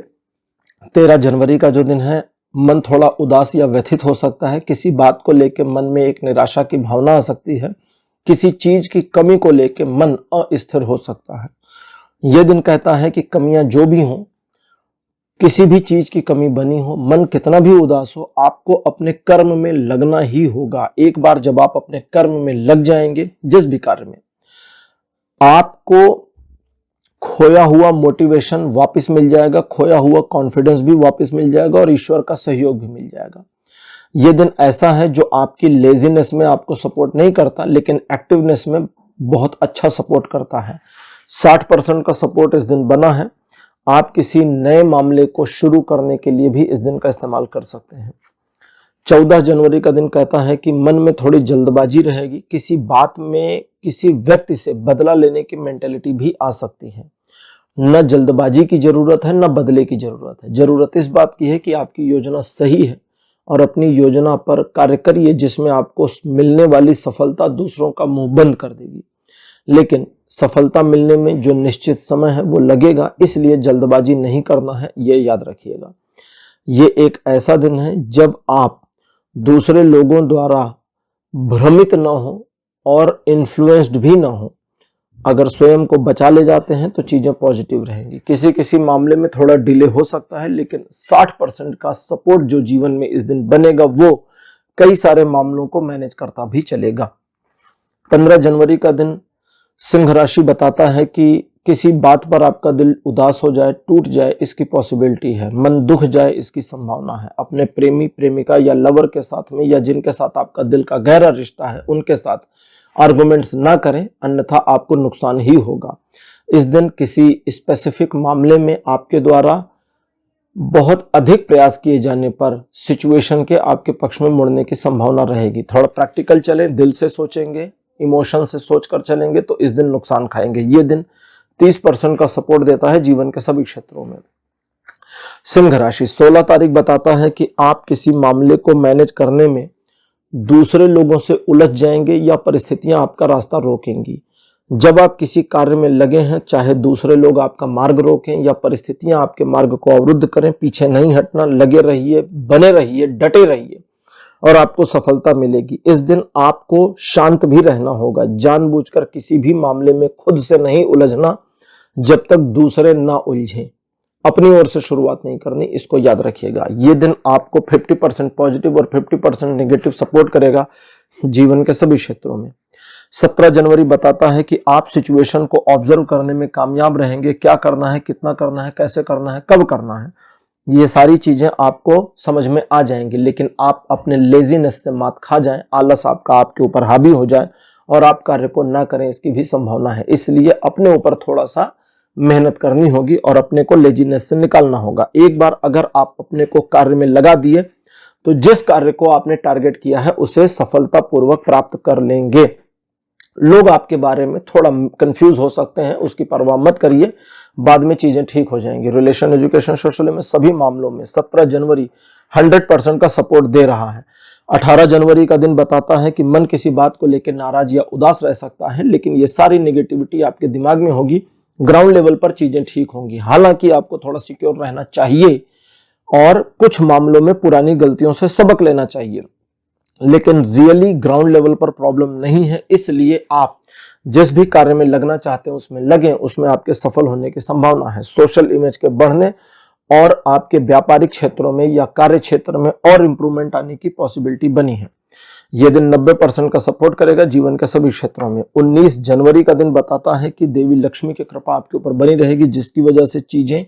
13 जनवरी का जो दिन है, मन थोड़ा उदास या व्यथित हो सकता है। किसी बात को लेकर मन में एक निराशा की भावना आ सकती है। किसी चीज की कमी को लेकर मन अस्थिर हो सकता है। यह दिन कहता है कि कमियां जो भी हों, किसी भी चीज की कमी बनी हो, मन कितना भी उदास हो, आपको अपने कर्म में लगना ही होगा। एक बार जब आप अपने कर्म में लग जाएंगे, जिस भी कार्य में, आपको खोया हुआ मोटिवेशन वापस मिल जाएगा, खोया हुआ कॉन्फिडेंस भी वापस मिल जाएगा और ईश्वर का सहयोग भी मिल जाएगा। यह दिन ऐसा है जो आपकी लेजीनेस में आपको सपोर्ट नहीं करता लेकिन एक्टिवनेस में बहुत अच्छा सपोर्ट करता है। 60% का सपोर्ट इस दिन बना है आप किसी नए मामले को शुरू करने के लिए भी इस दिन का इस्तेमाल कर सकते हैं। 14 जनवरी का दिन कहता है कि मन में थोड़ी जल्दबाजी रहेगी, किसी बात में किसी व्यक्ति से बदला लेने की मेंटेलिटी भी आ सकती है। न जल्दबाजी की जरूरत है, न बदले की जरूरत है। जरूरत इस बात की है कि आपकी योजना सही है और अपनी योजना पर कार्य करिए, जिसमें आपको मिलने वाली सफलता दूसरों का मुंह बंद कर देगी। लेकिन सफलता मिलने में जो निश्चित समय है वो लगेगा, इसलिए जल्दबाजी नहीं करना है, ये याद रखिएगा। ये एक ऐसा दिन है जब आप दूसरे लोगों द्वारा भ्रमित न हो और इन्फ्लुएंस्ड भी न हो। अगर स्वयं को बचा ले जाते हैं तो चीजें पॉजिटिव रहेंगी। किसी किसी मामले में थोड़ा डिले हो सकता है, लेकिन 60% का सपोर्ट जो जीवन में इस दिन बनेगा वो कई सारे मामलों को मैनेज करता भी चलेगा। 15 जनवरी का दिन सिंह राशि बताता है कि किसी बात पर आपका दिल उदास हो जाए, टूट जाए, इसकी पॉसिबिलिटी है। मन दुख जाए, इसकी संभावना है। अपने प्रेमी प्रेमिका या लवर के साथ में या जिनके साथ आपका दिल का गहरा रिश्ता है उनके साथ आर्गुमेंट्स ना करें, अन्यथा आपको नुकसान ही होगा। इस दिन किसी स्पेसिफिक मामले में आपके द्वारा बहुत अधिक प्रयास किए जाने पर सिचुएशन के आपके पक्ष में मुड़ने की संभावना रहेगी। थोड़ा प्रैक्टिकल चलें, दिल से सोचेंगे, इमोशन से सोचकर चलेंगे तो इस दिन नुकसान खाएंगे। ये दिन 30% का सपोर्ट देता है जीवन के सभी क्षेत्रों में। सिंह राशि 16 तारीख बताता है कि आप किसी मामले को मैनेज करने में दूसरे लोगों से उलझ जाएंगे या परिस्थितियां आपका रास्ता रोकेंगी। जब आप किसी कार्य में लगे हैं, चाहे दूसरे लोग आपका मार्ग रोकें या परिस्थितियां आपके मार्ग को अवरुद्ध करें, पीछे नहीं हटना, लगे रहिए, बने रहिए, डटे रहिए और आपको सफलता मिलेगी। इस दिन आपको शांत भी रहना होगा। जानबूझकर किसी भी मामले में खुद से नहीं उलझना जब तक दूसरे ना उलझें। अपनी ओर से शुरुआत नहीं करनी, इसको याद रखिएगा। ये दिन आपको 50% पॉजिटिव और 50% नेगेटिव सपोर्ट करेगा जीवन के सभी क्षेत्रों में। 17 जनवरी बताता है कि आप सिचुएशन को ऑब्जर्व करने में कामयाब रहेंगे। क्या करना है, कितना करना है, कैसे करना है, कब करना है, ये सारी चीजें आपको समझ में आ जाएंगी। लेकिन आप अपने लेजीनेस से मात खा जाएं, आलस आपका आपके ऊपर हावी हो जाए और आप कार्य को ना करें, इसकी भी संभावना है। इसलिए अपने ऊपर थोड़ा सा मेहनत करनी होगी और अपने को लेजीनेस से निकालना होगा। एक बार अगर आप अपने को कार्य में लगा दिए तो जिस कार्य को आपने टारगेट किया है उसे सफलतापूर्वक प्राप्त कर लेंगे। लोग आपके बारे में थोड़ा कंफ्यूज हो सकते हैं, उसकी परवाह मत करिए, बाद में चीजें ठीक हो जाएंगी। रिलेशन, एजुकेशन, सोशल में सभी मामलों में 17 जनवरी 100% का सपोर्ट दे रहा है। 18 जनवरी का दिन बताता है कि मन किसी बात को लेकर नाराज या उदास रह सकता है, लेकिन ये सारी नेगेटिविटी आपके दिमाग में होगी। ग्राउंड लेवल पर चीजें ठीक होंगी। हालांकि आपको थोड़ा सिक्योर रहना चाहिए और कुछ मामलों में पुरानी गलतियों से सबक लेना चाहिए, लेकिन रियली ग्राउंड लेवल पर प्रॉब्लम नहीं है। इसलिए आप जिस भी कार्य में लगना चाहते हैं उसमें लगें, उसमें आपके सफल होने की संभावना है। सोशल इमेज के बढ़ने और आपके व्यापारिक क्षेत्रों में या कार्य क्षेत्र में और इंप्रूवमेंट आने की पॉसिबिलिटी बनी है। यह दिन 90% का सपोर्ट करेगा जीवन के सभी क्षेत्रों में। 19 जनवरी का दिन बताता है कि देवी लक्ष्मी की कृपा आपके ऊपर बनी रहेगी, जिसकी वजह से चीजें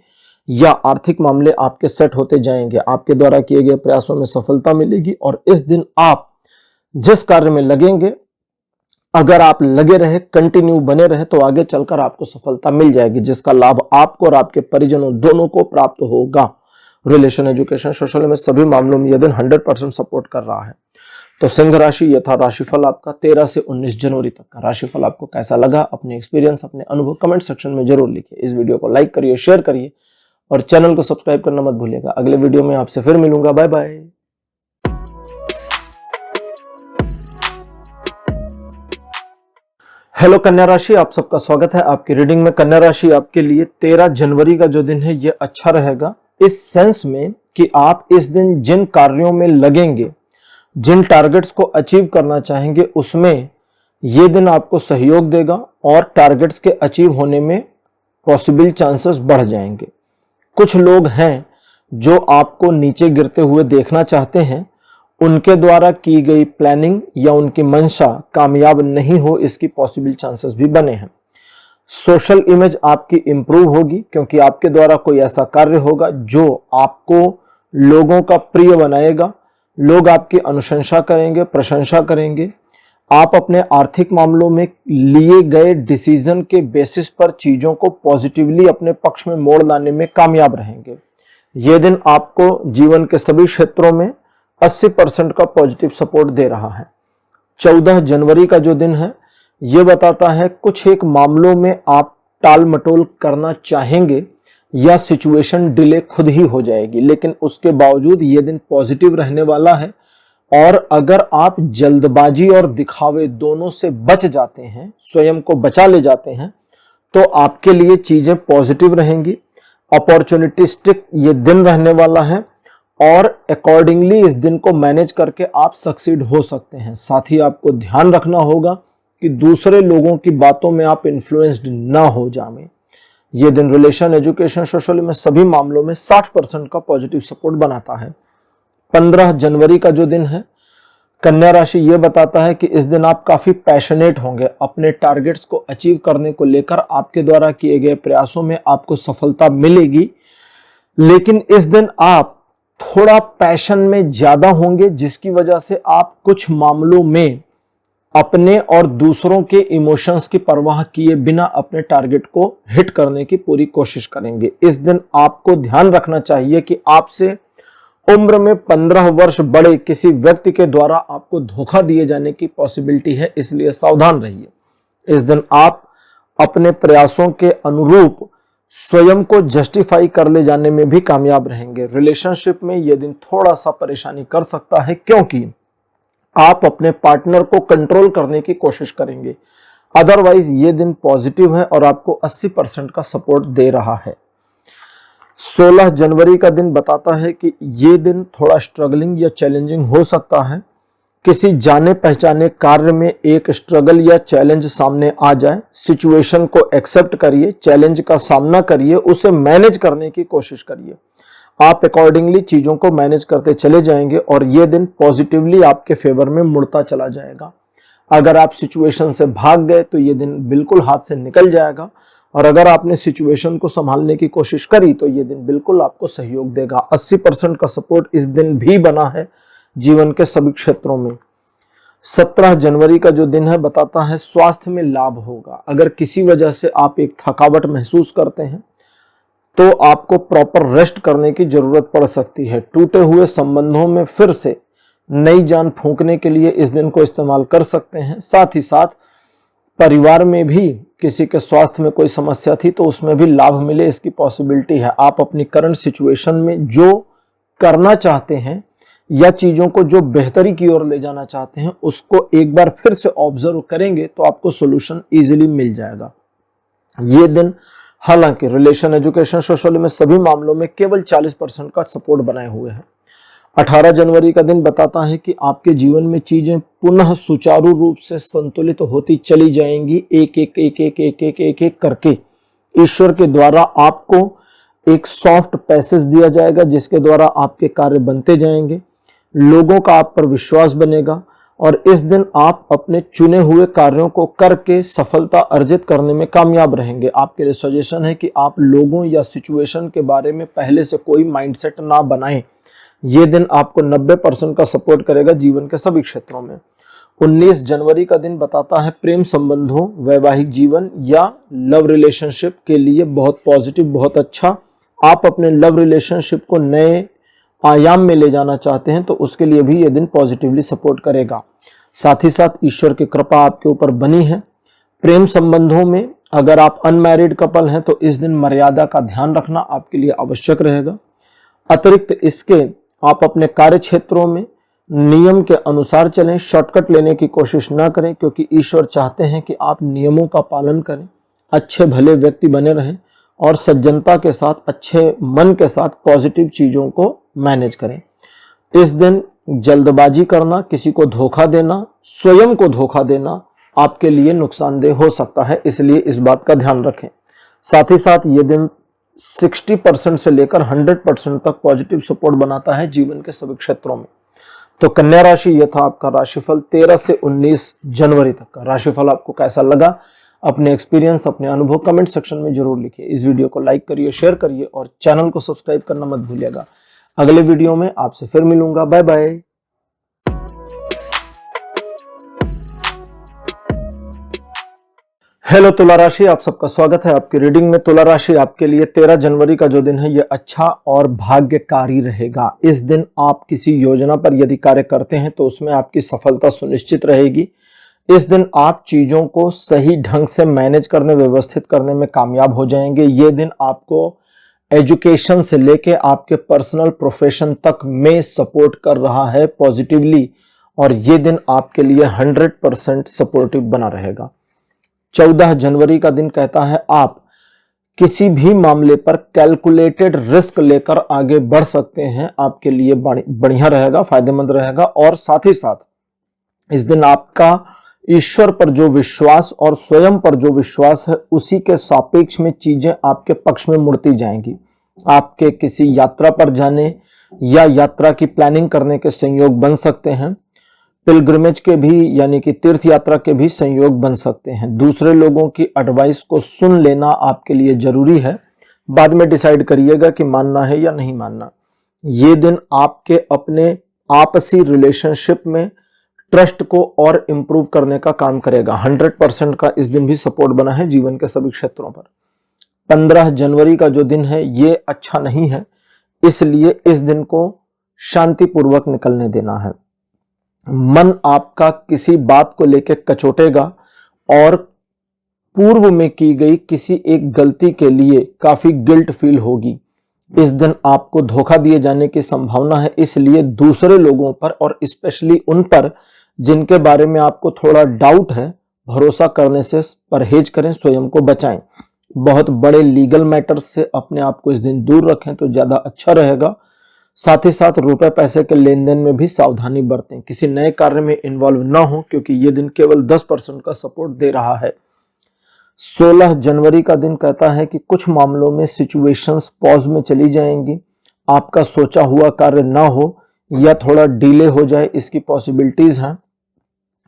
या आर्थिक मामले आपके सेट होते जाएंगे। आपके द्वारा किए गए प्रयासों में सफलता मिलेगी और इस दिन आप जिस कार्य में लगेंगे, अगर आप लगे रहे, कंटिन्यू बने रहे, तो आगे चलकर आपको सफलता मिल जाएगी, जिसका लाभ आपको और आपके परिजनों दोनों को प्राप्त होगा। रिलेशन, एजुकेशन, सोशल में सभी मामलों में यह दिन 100% सपोर्ट कर रहा है। तो सिंह राशि, यह था राशिफल आपका 13 से 19 जनवरी तक का। राशिफल आपको कैसा लगा, अपने एक्सपीरियंस, अपने अनुभव कमेंट सेक्शन में जरूर लिखिए। इस वीडियो को लाइक करिए, शेयर करिए और चैनल को सब्सक्राइब करना मत भूलिएगा। अगले वीडियो में आपसे फिर मिलूंगा। Bye bye. हेलो कन्या राशि, आप सबका स्वागत है आपकी रीडिंग में। कन्या राशि आपके लिए 13 जनवरी का जो दिन है ये अच्छा रहेगा, इस सेंस में कि आप इस दिन जिन कार्यों में लगेंगे, जिन टारगेट्स को अचीव करना चाहेंगे, उसमें ये दिन आपको सहयोग देगा और टारगेट्स के अचीव होने में पॉसिबल चांसेस बढ़ जाएंगे। कुछ लोग हैं जो आपको नीचे गिरते हुए देखना चाहते हैं, उनके द्वारा की गई प्लानिंग या उनकी मंशा कामयाब नहीं हो, इसकी पॉसिबल चांसेस भी बने हैं। सोशल इमेज आपकी इंप्रूव होगी, क्योंकि आपके द्वारा कोई ऐसा कार्य होगा जो आपको लोगों का प्रिय बनाएगा। लोग आपकी अनुशंसा करेंगे, प्रशंसा करेंगे। आप अपने आर्थिक मामलों में लिए गए डिसीजन के बेसिस पर चीजों को पॉजिटिवली अपने पक्ष में मोड़ लाने में कामयाब रहेंगे। यह दिन आपको जीवन के सभी क्षेत्रों में 80% का पॉजिटिव सपोर्ट दे रहा है। 14 जनवरी का जो दिन है यह बताता है कुछ एक मामलों में आप टाल मटोल करना चाहेंगे या सिचुएशन डिले खुद ही हो जाएगी, लेकिन उसके बावजूद यह दिन पॉजिटिव रहने वाला है। और अगर आप जल्दबाजी और दिखावे दोनों से बच जाते हैं, स्वयं को बचा ले जाते हैं, तो आपके लिए चीजें पॉजिटिव रहेंगी। अपॉर्चुनिटिस्टिक ये दिन रहने वाला है और अकॉर्डिंगली इस दिन को मैनेज करके आप सक्सीड हो सकते हैं। साथ ही आपको ध्यान रखना होगा कि दूसरे लोगों की बातों में आप इन्फ्लुएंस्ड ना हो जाएं। ये दिन रिलेशन, एजुकेशन, सोशल में सभी मामलों में 60% का पॉजिटिव सपोर्ट बनाता है। 15 जनवरी का जो दिन है कन्या राशि, ये बताता है कि इस दिन आप काफी पैशनेट होंगे। अपने टारगेट्स को अचीव करने को लेकर आपके द्वारा किए गए प्रयासों में आपको सफलता मिलेगी, लेकिन इस दिन आप थोड़ा पैशन में ज्यादा होंगे, जिसकी वजह से आप कुछ मामलों में अपने और दूसरों के इमोशंस की परवाह किए बिना अपने टारगेट को हिट करने की पूरी कोशिश करेंगे। इस दिन आपको ध्यान रखना चाहिए कि आपसे उम्र में 15 वर्ष बड़े किसी व्यक्ति के द्वारा आपको धोखा दिए जाने की पॉसिबिलिटी है, इसलिए सावधान रहिए। इस दिन आप अपने प्रयासों के अनुरूप स्वयं को जस्टिफाई कर ले जाने में भी कामयाब रहेंगे। रिलेशनशिप में यह दिन थोड़ा सा परेशानी कर सकता है, क्योंकि आप अपने पार्टनर को कंट्रोल करने की कोशिश करेंगे। अदरवाइज ये दिन पॉजिटिव है और आपको 80% का सपोर्ट दे रहा है। 16 जनवरी का दिन बताता है कि ये दिन थोड़ा स्ट्रगलिंग या चैलेंजिंग हो सकता है। किसी जाने पहचाने कार्य में एक स्ट्रगल या चैलेंज सामने आ जाए, सिचुएशन को एक्सेप्ट करिए, चैलेंज का सामना करिए, उसे मैनेज करने की कोशिश करिए। आप अकॉर्डिंगली चीजों को मैनेज करते चले जाएंगे और ये दिन पॉजिटिवली आपके फेवर में मुड़ता चला जाएगा। अगर आप सिचुएशन से भाग गए तो ये दिन बिल्कुल हाथ से निकल जाएगा, और अगर आपने सिचुएशन को संभालने की कोशिश करी तो ये दिन बिल्कुल आपको सहयोग देगा। 80% का सपोर्ट इस दिन भी बना है जीवन के सभी क्षेत्रों में। 17 जनवरी का जो दिन है बताता है स्वास्थ्य में लाभ होगा। अगर किसी वजह से आप एक थकावट महसूस करते हैं तो आपको प्रॉपर रेस्ट करने की जरूरत पड़ सकती है। टूटे हुए संबंधों में फिर से नई जान फूंकने के लिए इस दिन को इस्तेमाल कर सकते हैं। साथ ही साथ परिवार में भी किसी के स्वास्थ्य में कोई समस्या थी तो उसमें भी लाभ मिले, इसकी पॉसिबिलिटी है। आप अपनी करंट सिचुएशन में जो करना चाहते हैं या चीजों को जो बेहतरी की ओर ले जाना चाहते हैं उसको एक बार फिर से ऑब्जर्व करेंगे तो आपको सोल्यूशन इजीली मिल जाएगा। ये दिन हालांकि रिलेशन, एजुकेशन, सोशल में सभी मामलों में केवल 40% का सपोर्ट बनाए हुए हैं। 18 जनवरी का दिन बताता है कि आपके जीवन में चीजें पुनः सुचारू रूप से संतुलित होती चली जाएंगी, एक एक एक एक एक एक एक एक करके। ईश्वर के द्वारा आपको एक सॉफ्ट पैसेज दिया जाएगा जिसके द्वारा आपके कार्य बनते जाएंगे, लोगों का आप पर विश्वास बनेगा और इस दिन आप अपने चुने हुए कार्यों को करके सफलता अर्जित करने में कामयाब रहेंगे। आपके लिए सजेशन है कि आप लोगों या सिचुएशन के बारे में पहले से कोई माइंडसेट ना बनाएं। ये दिन आपको 90% का सपोर्ट करेगा जीवन के सभी क्षेत्रों में। 19 जनवरी का दिन बताता है प्रेम संबंधों, वैवाहिक जीवन या लव रिलेशनशिप के लिए बहुत पॉजिटिव, बहुत अच्छा। आप अपने लव रिलेशनशिप को नए आयाम में ले जाना चाहते हैं तो उसके लिए भी यह दिन पॉजिटिवली सपोर्ट करेगा। साथ ही साथ ईश्वर की कृपा आपके ऊपर बनी है। प्रेम संबंधों में अगर आप अनमैरिड कपल हैं तो इस दिन मर्यादा का ध्यान रखना आपके लिए आवश्यक रहेगा। अतिरिक्त इसके आप अपने कार्य क्षेत्रों में नियम के अनुसार चलें, शॉर्टकट लेने की कोशिश ना करें, क्योंकि ईश्वर चाहते हैं कि आप नियमों का पालन करें, अच्छे भले व्यक्ति बने रहें और सज्जनता के साथ, अच्छे मन के साथ पॉजिटिव चीजों को मैनेज करें। इस दिन जल्दबाजी करना, किसी को धोखा देना, स्वयं को धोखा देना आपके लिए नुकसानदेह हो सकता है, इसलिए इस बात का ध्यान रखें। साथ ही साथ ये दिन 60% से लेकर 100% तक पॉजिटिव सपोर्ट बनाता है जीवन के सभी क्षेत्रों में। तो कन्या राशि, यह था आपका राशिफल 13 से 19 जनवरी तक का। राशिफल आपको कैसा लगा? अपने एक्सपीरियंस, अपने अनुभव कमेंट सेक्शन में जरूर लिखिए। इस वीडियो को लाइक करिए, शेयर करिए और चैनल को सब्सक्राइब करना मत भूलिएगा। अगले वीडियो में आपसे फिर मिलूंगा। Bye bye. हेलो तुला राशि, आप सबका स्वागत है आपकी रीडिंग में। तुला राशि आपके लिए 13 जनवरी का जो दिन है ये अच्छा और भाग्यकारी रहेगा। इस दिन आप किसी योजना पर यदि कार्य करते हैं तो उसमें आपकी सफलता सुनिश्चित रहेगी। इस दिन आप चीजों को सही ढंग से मैनेज करने, व्यवस्थित करने में कामयाब हो जाएंगे। ये दिन आपको एजुकेशन से लेके आपके पर्सनल प्रोफेशन तक में सपोर्ट कर रहा है पॉजिटिवली, और ये दिन आपके लिए 100% सपोर्टिव बना रहेगा। 14 जनवरी का दिन कहता है आप किसी भी मामले पर कैलकुलेटेड रिस्क लेकर आगे बढ़ सकते हैं। आपके लिए बढ़िया रहेगा, फायदेमंद रहेगा। और साथ ही साथ इस दिन आपका ईश्वर पर जो विश्वास और स्वयं पर जो विश्वास है उसी के सापेक्ष में चीजें आपके पक्ष में मुड़ती जाएंगी। आपके किसी यात्रा पर जाने या यात्रा की प्लानिंग करने के संयोग बन सकते हैं। पिलग्रिमेज के भी यानी कि तीर्थ यात्रा के भी संयोग बन सकते हैं। दूसरे लोगों की एडवाइस को सुन लेना आपके लिए जरूरी है। बाद में डिसाइड करिएगा कि मानना है या नहीं मानना। ये दिन आपके अपने आपसी रिलेशनशिप में ट्रस्ट को और इंप्रूव करने का काम करेगा। 100% का इस दिन भी सपोर्ट बना है जीवन के सभी क्षेत्रों पर। 15 जनवरी का जो दिन है ये अच्छा नहीं है, इसलिए इस दिन को शांतिपूर्वक निकलने देना है। मन आपका किसी बात को लेकर कचोटेगा और पूर्व में की गई किसी एक गलती के लिए काफी गिल्ट फील होगी। इस दिन आपको धोखा दिए जाने की संभावना है, इसलिए दूसरे लोगों पर और स्पेशली उन पर जिनके बारे में आपको थोड़ा डाउट है, भरोसा करने से परहेज करें, स्वयं को बचाएं। बहुत बड़े लीगल मैटर्स से अपने आप को इस दिन दूर रखें तो ज्यादा अच्छा रहेगा। साथ ही साथ रुपए पैसे के लेन देन में भी सावधानी बरतें। किसी नए कार्य में इन्वॉल्व ना हो क्योंकि ये दिन केवल 10% का सपोर्ट दे रहा है। 16 जनवरी का दिन कहता है कि कुछ मामलों में सिचुएशंस पॉज में चली जाएंगी। आपका सोचा हुआ कार्य ना हो या थोड़ा डिले हो जाए, इसकी पॉसिबिलिटीज हैं।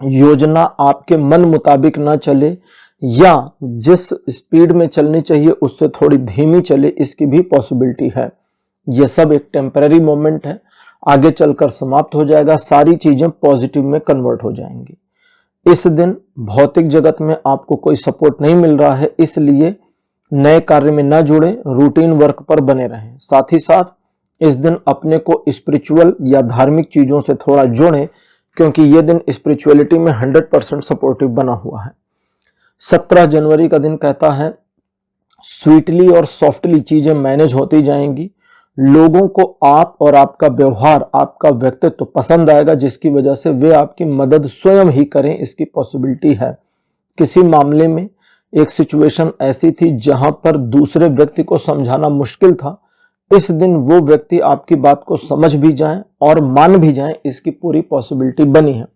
योजना आपके मन मुताबिक ना चले या जिस स्पीड में चलनी चाहिए उससे थोड़ी धीमी चले, इसकी भी पॉसिबिलिटी है। ये सब एक टेम्पररी मोमेंट है, आगे चलकर समाप्त हो जाएगा। सारी चीजें पॉजिटिव में कन्वर्ट हो जाएंगी। इस दिन भौतिक जगत में आपको कोई सपोर्ट नहीं मिल रहा है, इसलिए नए कार्य में ना जुड़े, रूटीन वर्क पर बने रहें। साथ ही साथ इस दिन अपने को स्पिरिचुअल या धार्मिक चीजों से थोड़ा जोड़ें क्योंकि यह दिन स्पिरिचुअलिटी में 100% सपोर्टिव बना हुआ है। 17 जनवरी का दिन कहता है स्वीटली और सॉफ्टली चीजें मैनेज होती जाएंगी। लोगों को आप और आपका व्यवहार, आपका व्यक्तित्व पसंद आएगा, जिसकी वजह से वे आपकी मदद स्वयं ही करें, इसकी पॉसिबिलिटी है। किसी मामले में एक सिचुएशन ऐसी थी जहां पर दूसरे व्यक्ति को समझाना मुश्किल था, इस दिन वो व्यक्ति आपकी बात को समझ भी जाए और मान भी जाए, इसकी पूरी पॉसिबिलिटी बनी है।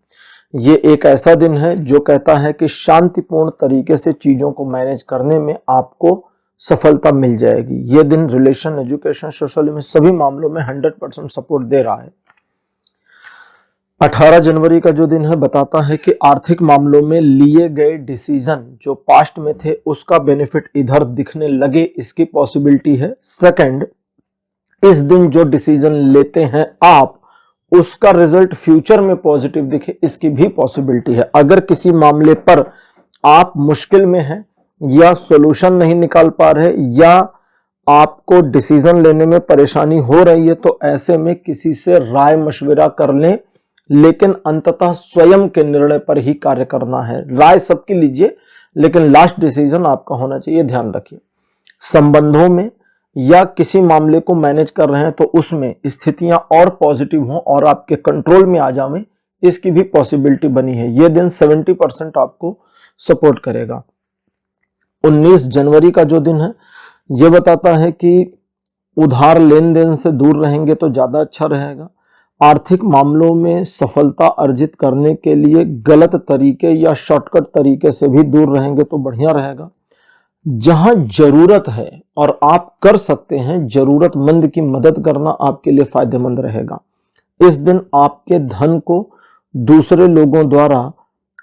ये एक ऐसा दिन है जो कहता है कि शांतिपूर्ण तरीके से चीजों को मैनेज करने में आपको सफलता मिल जाएगी। यह दिन रिलेशन, एजुकेशन, सोशल में सभी मामलों में 100% सपोर्ट दे रहा है। 18 जनवरी का जो दिन है बताता है कि आर्थिक मामलों में लिए गए डिसीजन जो पास्ट में थे उसका बेनिफिट इधर दिखने लगे, इसकी पॉसिबिलिटी है। सेकंड, इस दिन जो डिसीजन लेते हैं आप, उसका रिजल्ट फ्यूचर में पॉजिटिव दिखे, इसकी भी पॉसिबिलिटी है। अगर किसी मामले पर आप मुश्किल में हैं या सॉल्यूशन नहीं निकाल पा रहे या आपको डिसीजन लेने में परेशानी हो रही है तो ऐसे में किसी से राय मशविरा कर लें, लेकिन अंततः स्वयं के निर्णय पर ही कार्य करना है। राय सबकी लीजिए लेकिन लास्ट डिसीजन आपका होना चाहिए, ध्यान रखिए। संबंधों में या किसी मामले को मैनेज कर रहे हैं तो उसमें स्थितियां और पॉजिटिव हों और आपके कंट्रोल में आ जाएं, इसकी भी पॉसिबिलिटी बनी है। यह दिन 70% आपको सपोर्ट करेगा। 19 जनवरी का जो दिन है यह बताता है कि उधार लेन देन से दूर रहेंगे तो ज्यादा अच्छा रहेगा। आर्थिक मामलों में सफलता अर्जित करने के लिए गलत तरीके या शॉर्टकट तरीके से भी दूर रहेंगे तो बढ़िया रहेगा। जहां जरूरत है और आप कर सकते हैं, जरूरतमंद की मदद करना आपके लिए फायदेमंद रहेगा। इस दिन आपके धन को दूसरे लोगों द्वारा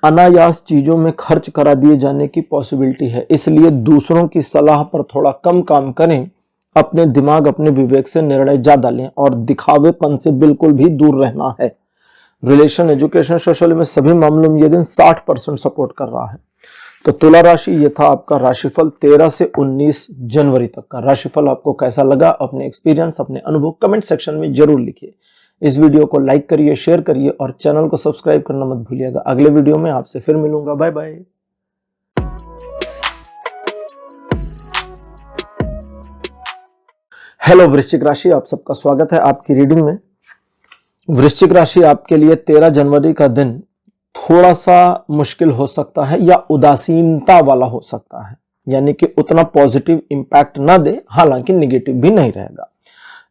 अनायास चीजों में खर्च करा दिए जाने की पॉसिबिलिटी है, इसलिए दूसरों की सलाह पर थोड़ा कम काम करें। अपने दिमाग, अपने विवेक से निर्णय ज्यादा लें और दिखावेपन से बिल्कुल भी दूर रहना है। रिलेशन, एजुकेशन, सोशल में सभी मामलों में यह दिन 60% सपोर्ट कर रहा है। तो तुला राशि, ये था आपका राशिफल 13 से 19 जनवरी तक का राशिफल। आपको कैसा लगा, अपने एक्सपीरियंस, अपने अनुभव कमेंट सेक्शन में जरूर लिखिए। इस वीडियो को लाइक करिए, शेयर करिए और चैनल को सब्सक्राइब करना मत भूलिएगा। अगले वीडियो में आपसे फिर मिलूंगा। Bye bye. हेलो वृश्चिक राशि, आप सबका स्वागत है आपकी रीडिंग में। वृश्चिक राशि, आपके लिए 13 जनवरी का दिन थोड़ा सा मुश्किल हो सकता है या उदासीनता वाला हो सकता है, यानी कि उतना पॉजिटिव इंपैक्ट ना दे, हालांकि नेगेटिव भी नहीं रहेगा।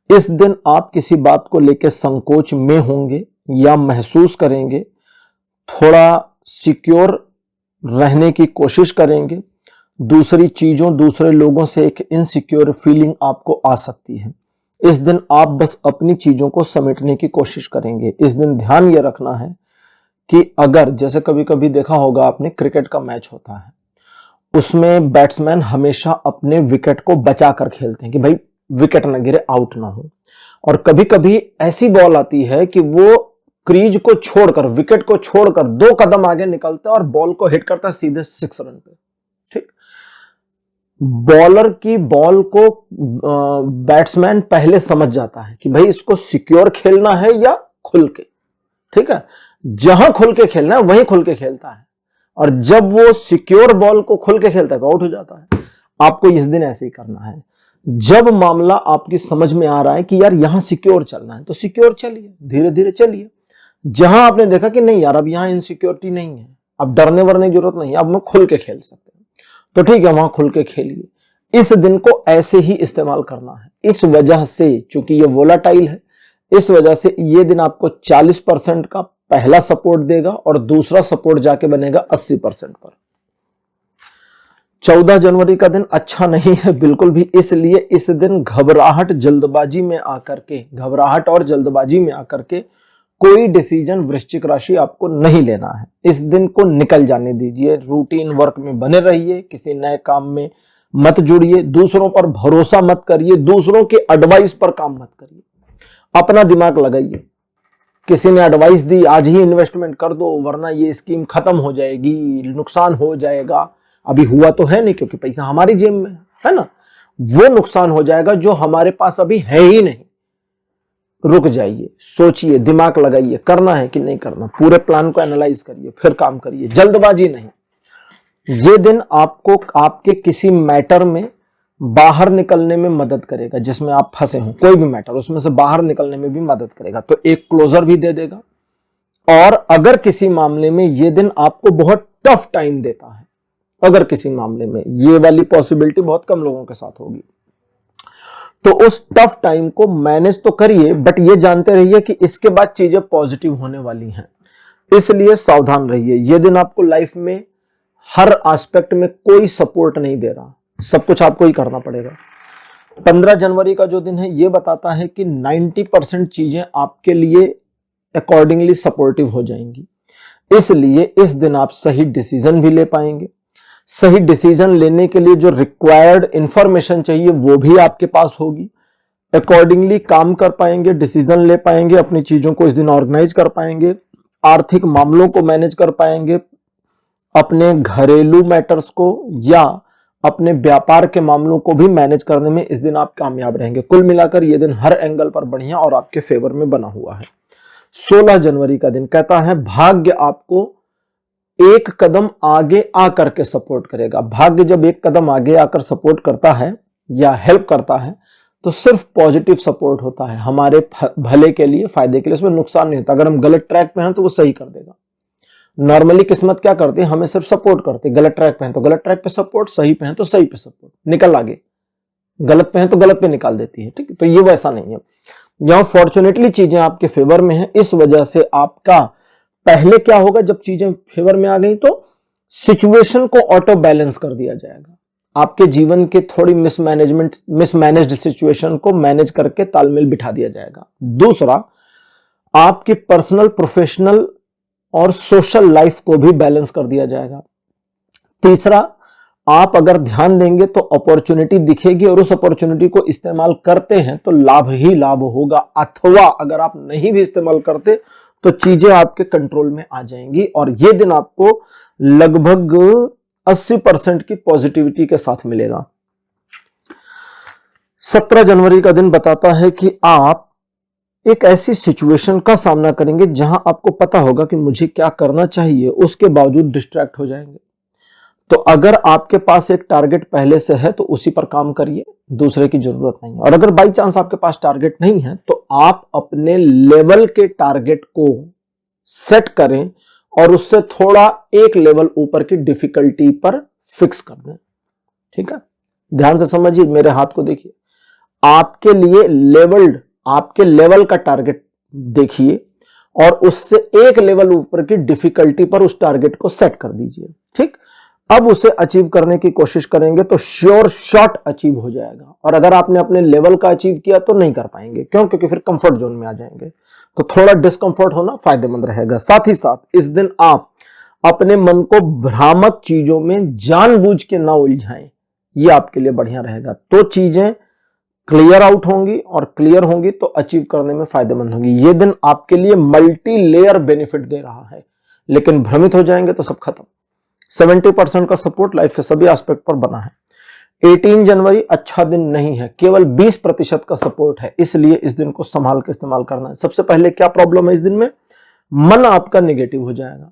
इस दिन आप किसी बात को लेकर संकोच में होंगे या महसूस करेंगे, थोड़ा सिक्योर रहने की कोशिश करेंगे। दूसरी चीजों, दूसरे लोगों से एक इनसिक्योर फीलिंग आपको आ सकती है। इस दिन आप बस अपनी चीजों को समेटने की कोशिश करेंगे। इस दिन ध्यान यह रखना है कि अगर, जैसे कभी कभी देखा होगा आपने, क्रिकेट का मैच होता है, उसमें बैट्समैन हमेशा अपने विकेट को बचा कर खेलते हैं कि भाई विकेट ना गिरे, आउट ना हो। और कभी कभी ऐसी बॉल आती है कि वो क्रीज को छोड़कर, विकेट को छोड़कर 2 कदम आगे निकलता है और बॉल को हिट करता है सीधे 6 रन पे। ठीक, बॉलर की बॉल को बैट्समैन पहले समझ जाता है कि भाई इसको सिक्योर खेलना है या खुल के। ठीक है, जहां खुल के खेलना है वहीं खुल के खेलता है, और जब वो सिक्योर बॉल को खुल के खेलता है तो आउट हो जाता है। आपको इस दिन ऐसे ही करना है। जब मामला आपकी समझ में आ रहा है कि यार यहां सिक्योर चलना है तो सिक्योर चलिए, धीरे धीरे चलिए। जहां आपने देखा कि नहीं यार अब यहां इनसिक्योरिटी नहीं है, अब डरने वरने की जरूरत नहीं है, अब मैं खुल के खेल सकते हैं, तो ठीक है वहां खुल के खेलिए। इस दिन को ऐसे ही इस्तेमाल करना है। इस वजह से, चूंकि ये वोलाटाइल है, इस वजह से ये दिन आपको 40% का पहला सपोर्ट देगा और दूसरा सपोर्ट जाके बनेगा 80% पर। 14 जनवरी का दिन अच्छा नहीं है बिल्कुल भी, इसलिए इस दिन घबराहट और जल्दबाजी में आकर के कोई डिसीजन वृश्चिक राशि आपको नहीं लेना है। इस दिन को निकल जाने दीजिए, रूटीन वर्क में बने रहिए, किसी नए काम में मत जुड़िए, दूसरों पर भरोसा मत करिए, दूसरों के एडवाइस पर काम मत करिए, अपना दिमाग लगाइए। किसी ने एडवाइस दी आज ही इन्वेस्टमेंट कर दो वरना ये स्कीम खत्म हो जाएगी, नुकसान हो जाएगा, अभी हुआ तो है नहीं क्योंकि पैसा हमारी जेब में है ना, वो नुकसान हो जाएगा जो हमारे पास अभी है ही नहीं। रुक जाइए, सोचिए, दिमाग लगाइए, करना है कि नहीं करना, पूरे प्लान को एनालाइज करिए, फिर काम करिए, जल्दबाजी नहीं। ये दिन आपको आपके किसी मैटर में बाहर निकलने में मदद करेगा, जिसमें आप फंसे हो, कोई भी मैटर, उसमें से बाहर निकलने में भी मदद करेगा, तो एक क्लोजर भी दे देगा। और अगर किसी मामले में ये दिन आपको बहुत टफ टाइम देता है, अगर किसी मामले में, ये वाली पॉसिबिलिटी बहुत कम लोगों के साथ होगी, तो उस टफ टाइम को मैनेज तो करिए, बट ये जानते रहिए कि इसके बाद चीजें पॉजिटिव होने वाली हैं, इसलिए सावधान रहिए। ये दिन आपको लाइफ में हर एस्पेक्ट में कोई सपोर्ट नहीं दे रहा, सब कुछ आपको ही करना पड़ेगा। 15 जनवरी का जो दिन है ये बताता है कि 90% चीजें आपके लिए अकॉर्डिंगली सपोर्टिव हो जाएंगी, इसलिए इस दिन आप सही डिसीजन भी ले पाएंगे। सही डिसीजन लेने के लिए जो रिक्वायर्ड इंफॉर्मेशन चाहिए वो भी आपके पास होगी, अकॉर्डिंगली काम कर पाएंगे, डिसीजन ले पाएंगे, अपनी चीजों को इस दिन ऑर्गेनाइज कर पाएंगे, आर्थिक मामलों को मैनेज कर पाएंगे, अपने घरेलू मैटर्स को या अपने व्यापार के मामलों को भी मैनेज करने में इस दिन आप कामयाब रहेंगे। कुल मिलाकर यह दिन हर एंगल पर बढ़िया और आपके फेवर में बना हुआ है। 16 जनवरी का दिन कहता है भाग्य आपको एक कदम आगे आकर के सपोर्ट करेगा। भाग्य जब एक कदम आगे आकर सपोर्ट करता है या हेल्प करता है तो सिर्फ पॉजिटिव सपोर्ट होता है, हमारे भले के लिए, फायदे के लिए, उसमें नुकसान नहीं होता। अगर हम गलत ट्रैक पे हैं तो वो सही कर देगा। नॉर्मली किस्मत क्या करती है, हमें सिर्फ सपोर्ट करती है। गलत ट्रैक पे हैं तो गलत ट्रैक पे सपोर्ट, सही पे हैं तो सही पे सपोर्ट, निकल आगे। गलत पे हैं तो गलत पे निकाल देती है। ठीक है, तो ये वैसा नहीं है। यहां फॉर्चुनेटली चीजें आपके फेवर में हैं, इस वजह से आपका पहले क्या होगा, जब चीजें फेवर में आ गई तो सिचुएशन को ऑटो बैलेंस कर दिया जाएगा। आपके जीवन के थोड़ी मिसमैनेज्ड सिचुएशन को मैनेज करके तालमेल बिठा दिया जाएगा। दूसरा, आपकी पर्सनल, प्रोफेशनल और सोशल लाइफ को भी बैलेंस कर दिया जाएगा। तीसरा, आप अगर ध्यान देंगे तो अपॉर्चुनिटी दिखेगी और उस अपॉर्चुनिटी को इस्तेमाल करते हैं तो लाभ ही लाभ होगा, अथवा अगर आप नहीं भी इस्तेमाल करते तो चीजें आपके कंट्रोल में आ जाएंगी। और ये दिन आपको लगभग 80% की पॉजिटिविटी के साथ मिलेगा। 17 जनवरी का दिन बताता है कि आप एक ऐसी सिचुएशन का सामना करेंगे जहां आपको पता होगा कि मुझे क्या करना चाहिए, उसके बावजूद डिस्ट्रैक्ट हो जाएंगे। तो अगर आपके पास एक टारगेट पहले से है तो उसी पर काम करिए, दूसरे की जरूरत नहीं है। और अगर बाई चांस आपके पास टारगेट नहीं है तो आप अपने लेवल के टारगेट को सेट करें और उससे थोड़ा एक लेवल ऊपर की डिफिकल्टी पर फिक्स कर दें। ठीक है, ध्यान से समझिए, मेरे हाथ को देखिए। आपके लिए आपके लेवल का टारगेट देखिए और उससे एक लेवल ऊपर की डिफिकल्टी पर उस टारगेट को सेट कर दीजिए। ठीक, अब उसे अचीव करने की कोशिश करेंगे तो श्योर शॉट अचीव हो जाएगा। और अगर आपने अपने लेवल का अचीव किया तो नहीं कर पाएंगे, क्यों? क्योंकि फिर कंफर्ट जोन में आ जाएंगे। तो थोड़ा डिस्कंफर्ट होना फायदेमंद रहेगा। साथ ही साथ इस दिन आप अपने मन को भ्रामक चीजों में जानबूझ के ना उलझाएं, ये आपके लिए बढ़िया रहेगा। तो चीजें क्लियर आउट होंगी और क्लियर होंगी तो अचीव करने में फायदेमंद होंगी। ये दिन आपके लिए मल्टी लेयर बेनिफिट दे रहा है, लेकिन भ्रमित हो जाएंगे तो सब खत्म। 70% का सपोर्ट लाइफ के सभी एस्पेक्ट पर बना है। 18 जनवरी अच्छा दिन नहीं है, केवल 20% का सपोर्ट है, इसलिए इस दिन को संभाल के इस्तेमाल करना है। सबसे पहले क्या प्रॉब्लम है इस दिन में? मन आपका नेगेटिव हो जाएगा।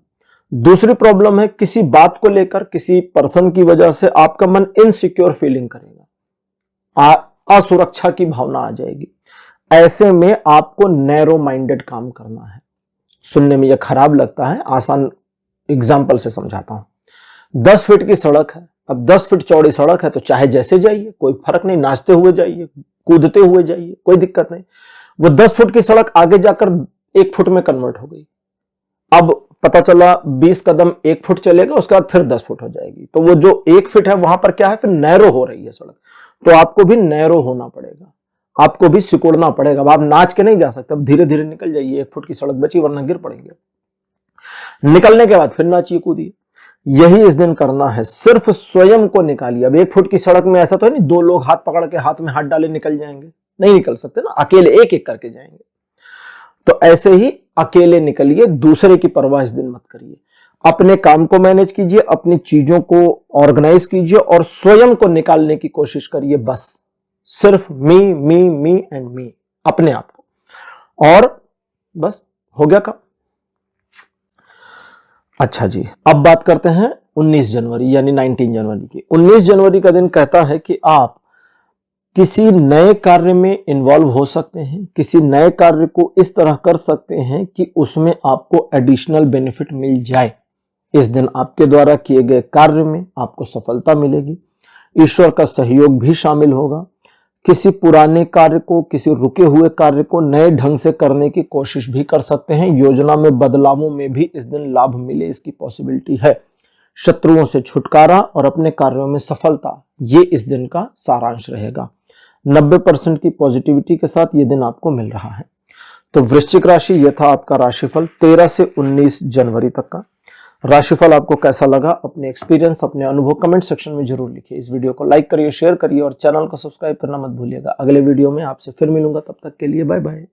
दूसरी प्रॉब्लम है किसी बात को लेकर, किसी पर्सन की वजह से आपका मन इनसिक्योर फीलिंग करेगा, असुरक्षा की भावना आ जाएगी। ऐसे में आपको नैरो माइंडेड काम करना है। सुनने में यह खराब लगता है, आसान एग्जाम्पल से समझाता हूं। 10 फीट की सड़क है, अब 10 फीट चौड़ी सड़क है तो चाहे जैसे जाइए, कोई फर्क नहीं, नाचते हुए जाइए, कूदते हुए जाइए, कोई दिक्कत नहीं। वो 10 फुट की सड़क आगे जाकर 1 फुट में कन्वर्ट हो गई। अब पता चला 20 कदम 1 फुट चलेगा, उसके बाद फिर 10 फुट हो जाएगी। तो वो जो 1 फीट है वहां पर क्या है, फिर नैरो हो रही है सड़क। तो आपको भी नैरो होना पड़ेगा, आपको भी सिकुड़ना पड़ेगा। अब आप नाच के नहीं जा सकते, अब धीरे धीरे निकल जाइए। 1 फुट की सड़क बची, वरना गिर पड़ेंगे। निकलने के बाद फिर नाचिए कूदिए। यही इस दिन करना है, सिर्फ स्वयं को निकालिए। अब 1 फुट की सड़क में ऐसा तो है नहीं 2 लोग हाथ पकड़ के हाथ में हाथ डाले निकल जाएंगे, नहीं निकल सकते ना, अकेले एक एक करके जाएंगे। तो ऐसे ही अकेले निकलिए, दूसरे की परवाह इस दिन मत करिए। अपने काम को मैनेज कीजिए, अपनी चीजों को ऑर्गेनाइज कीजिए और स्वयं को निकालने की कोशिश करिए। बस सिर्फ मी मी मी एंड मी, अपने आप को, और बस हो गया काम। अच्छा जी, अब बात करते हैं 19 जनवरी यानी 19 जनवरी की। 19 जनवरी का दिन कहता है कि आप किसी नए कार्य में इन्वॉल्व हो सकते हैं, किसी नए कार्य को इस तरह कर सकते हैं कि उसमें आपको एडिशनल बेनिफिट मिल जाए। इस दिन आपके द्वारा किए गए कार्य में आपको सफलता मिलेगी, ईश्वर का सहयोग भी शामिल होगा। किसी पुराने कार्य को, किसी रुके हुए कार्य को नए ढंग से करने की कोशिश भी कर सकते हैं। योजना में बदलावों में भी इस दिन लाभ मिले, इसकी पॉसिबिलिटी है। शत्रुओं से छुटकारा और अपने कार्यों में सफलता, ये इस दिन का सारांश रहेगा। 90% की पॉजिटिविटी के साथ ये दिन आपको मिल रहा है। तो वृश्चिक राशि, यह था आपका राशिफल 13 से 19 जनवरी तक का। राशिफल आपको कैसा लगा, अपने एक्सपीरियंस, अपने अनुभव कमेंट सेक्शन में जरूर लिखिए। इस वीडियो को लाइक करिए, शेयर करिए और चैनल को सब्सक्राइब करना मत भूलिएगा। अगले वीडियो में आपसे फिर मिलूंगा, तब तक के लिए बाय बाय।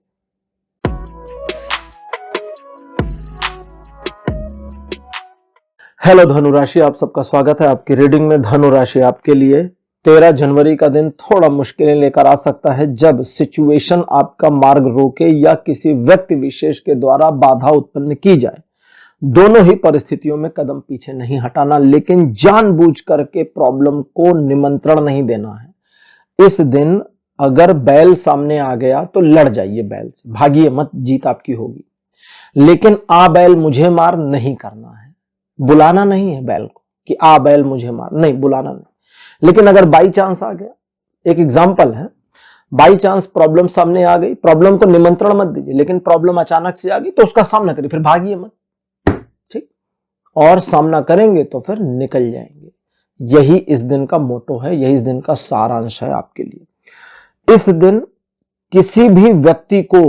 हेलो धनु राशि, आप सबका स्वागत है आपकी रीडिंग में। धनु राशि आपके लिए 13 जनवरी का दिन थोड़ा मुश्किलें लेकर आ सकता है, जब सिचुएशन आपका मार्ग रोके या किसी व्यक्ति विशेष के द्वारा बाधा उत्पन्न की जाए। दोनों ही परिस्थितियों में कदम पीछे नहीं हटाना, लेकिन जानबूझ करके प्रॉब्लम को निमंत्रण नहीं देना है। इस दिन अगर बैल सामने आ गया तो लड़ जाइए बैल से, भागिए मत, जीत आपकी होगी। लेकिन आ बैल मुझे मार नहीं करना है, बुलाना नहीं है बैल को कि आ बैल मुझे मार, नहीं, बुलाना नहीं। लेकिन अगर बाई चांस आ गया, एक एग्जाम्पल है, बाई चांस प्रॉब्लम सामने आ गई, प्रॉब्लम को निमंत्रण मत दीजिए, लेकिन प्रॉब्लम अचानक से आ गई तो उसका सामना करिए, फिर भागिए मत, ठीक? और सामना करेंगे तो फिर निकल जाएंगे। यही इस दिन का मोटो है, यही इस दिन का सारांश है आपके लिए। इस दिन किसी भी व्यक्ति को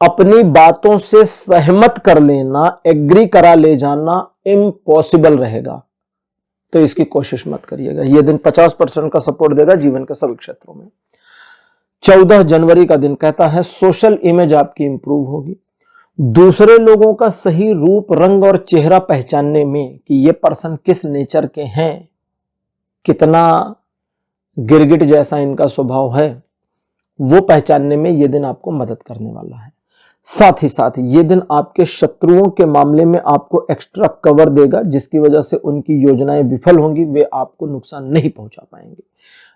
अपनी बातों से सहमत कर लेना, एग्री करा ले जाना इम्पॉसिबल रहेगा, तो इसकी कोशिश मत करिएगा। यह दिन 50% का सपोर्ट देगा जीवन के सभी क्षेत्रों में। 14 जनवरी का दिन कहता है सोशल इमेज आपकी इंप्रूव होगी, दूसरे लोगों का सही रूप, रंग और चेहरा पहचानने में कि ये पर्सन किस नेचर के हैं, कितना गिरगिट जैसा इनका स्वभाव है, वो पहचानने में ये दिन आपको मदद करने वाला है। साथ ही साथ ये दिन आपके शत्रुओं के मामले में आपको एक्स्ट्रा कवर देगा, जिसकी वजह से उनकी योजनाएं विफल होंगी, वे आपको नुकसान नहीं पहुंचा पाएंगे।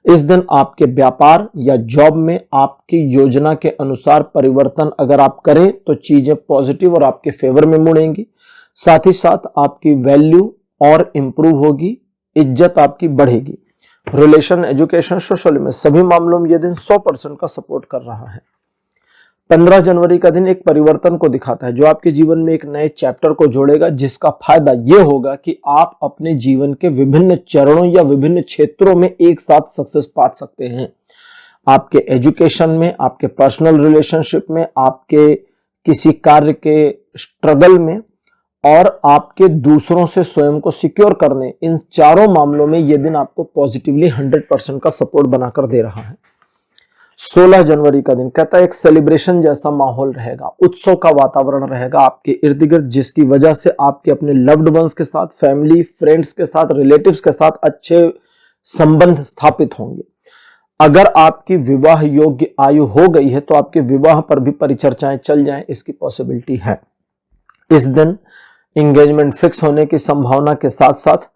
इस दिन आपके व्यापार या जॉब में आपकी योजना के अनुसार परिवर्तन अगर आप करें तो चीजें पॉजिटिव और आपके फेवर में मुड़ेंगी। साथ ही साथ आपकी वैल्यू और इंप्रूव होगी, इज्जत आपकी बढ़ेगी। रिलेशन, एजुकेशन, सोशल में सभी मामलों में यह दिन 100% का सपोर्ट कर रहा है। 15 जनवरी का दिन एक परिवर्तन को दिखाता है जो आपके जीवन में एक नए चैप्टर को जोड़ेगा, जिसका फायदा यह होगा कि आप अपने जीवन के विभिन्न चरणों या विभिन्न क्षेत्रों में एक साथ सक्सेस पा सकते हैं। आपके एजुकेशन में, आपके पर्सनल रिलेशनशिप में, आपके किसी कार्य के स्ट्रगल में और आपके दूसरों से स्वयं को सिक्योर करने, इन चारों मामलों में यह दिन आपको पॉजिटिवली 100% का सपोर्ट बनाकर दे रहा है। 16 जनवरी का दिन कहता है एक सेलिब्रेशन जैसा माहौल रहेगा, उत्सव का वातावरण रहेगा आपके इर्द गिर्द, जिसकी वजह से आपके अपने लव्ड वंस के साथ, फैमिली, फ्रेंड्स के साथ, रिलेटिव्स के साथ अच्छे संबंध स्थापित होंगे। अगर आपकी विवाह योग्य आयु हो गई है तो आपके विवाह पर भी परिचर्चाएं चल जाएं, इसकी पॉसिबिलिटी है। इस दिन एंगेजमेंट फिक्स होने की संभावना के साथ साथ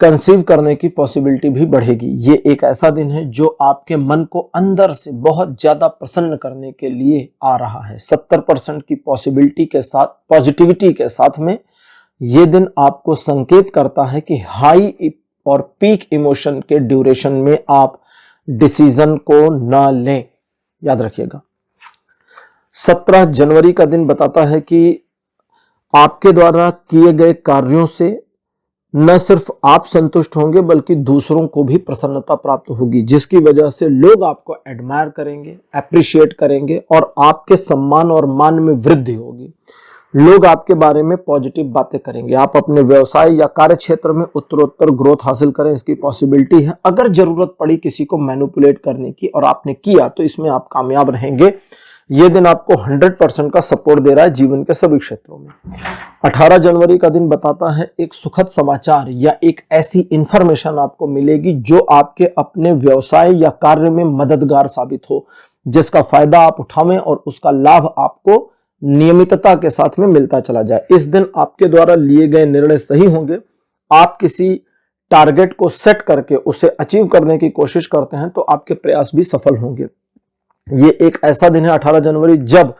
कंसीव करने की पॉसिबिलिटी भी बढ़ेगी। ये एक ऐसा दिन है जो आपके मन को अंदर से बहुत ज्यादा प्रसन्न करने के लिए आ रहा है। 70% की पॉसिबिलिटी के साथ, पॉजिटिविटी के साथ में ये दिन आपको संकेत करता है कि हाई और पीक इमोशन के ड्यूरेशन में आप डिसीजन को ना लें, याद रखिएगा। 17 जनवरी का दिन बताता है कि आपके द्वारा किए गए कार्यों से न सिर्फ आप संतुष्ट होंगे बल्कि दूसरों को भी प्रसन्नता प्राप्त होगी, जिसकी वजह से लोग आपको एडमायर करेंगे, अप्रिशिएट करेंगे और आपके सम्मान और मान में वृद्धि होगी। लोग आपके बारे में पॉजिटिव बातें करेंगे। आप अपने व्यवसाय या कार्य क्षेत्र में उत्तरोत्तर ग्रोथ हासिल करें, इसकी पॉसिबिलिटी है। अगर जरूरत पड़ी किसी को मैनिपुलेट करने की और आपने किया तो इसमें आप कामयाब रहेंगे। यह दिन आपको 100% का सपोर्ट दे रहा है जीवन के सभी क्षेत्रों में। 18 जनवरी का दिन बताता है एक सुखद समाचार या एक ऐसी इंफॉर्मेशन आपको मिलेगी जो आपके अपने व्यवसाय या कार्य में मददगार साबित हो, जिसका फायदा आप उठावें और उसका लाभ आपको नियमितता के साथ में मिलता चला जाए। इस दिन आपके द्वारा लिए गए निर्णय सही होंगे। आप किसी टारगेट को सेट करके उसे अचीव करने की कोशिश करते हैं तो आपके प्रयास भी सफल होंगे। ये एक ऐसा दिन है 18 जनवरी जब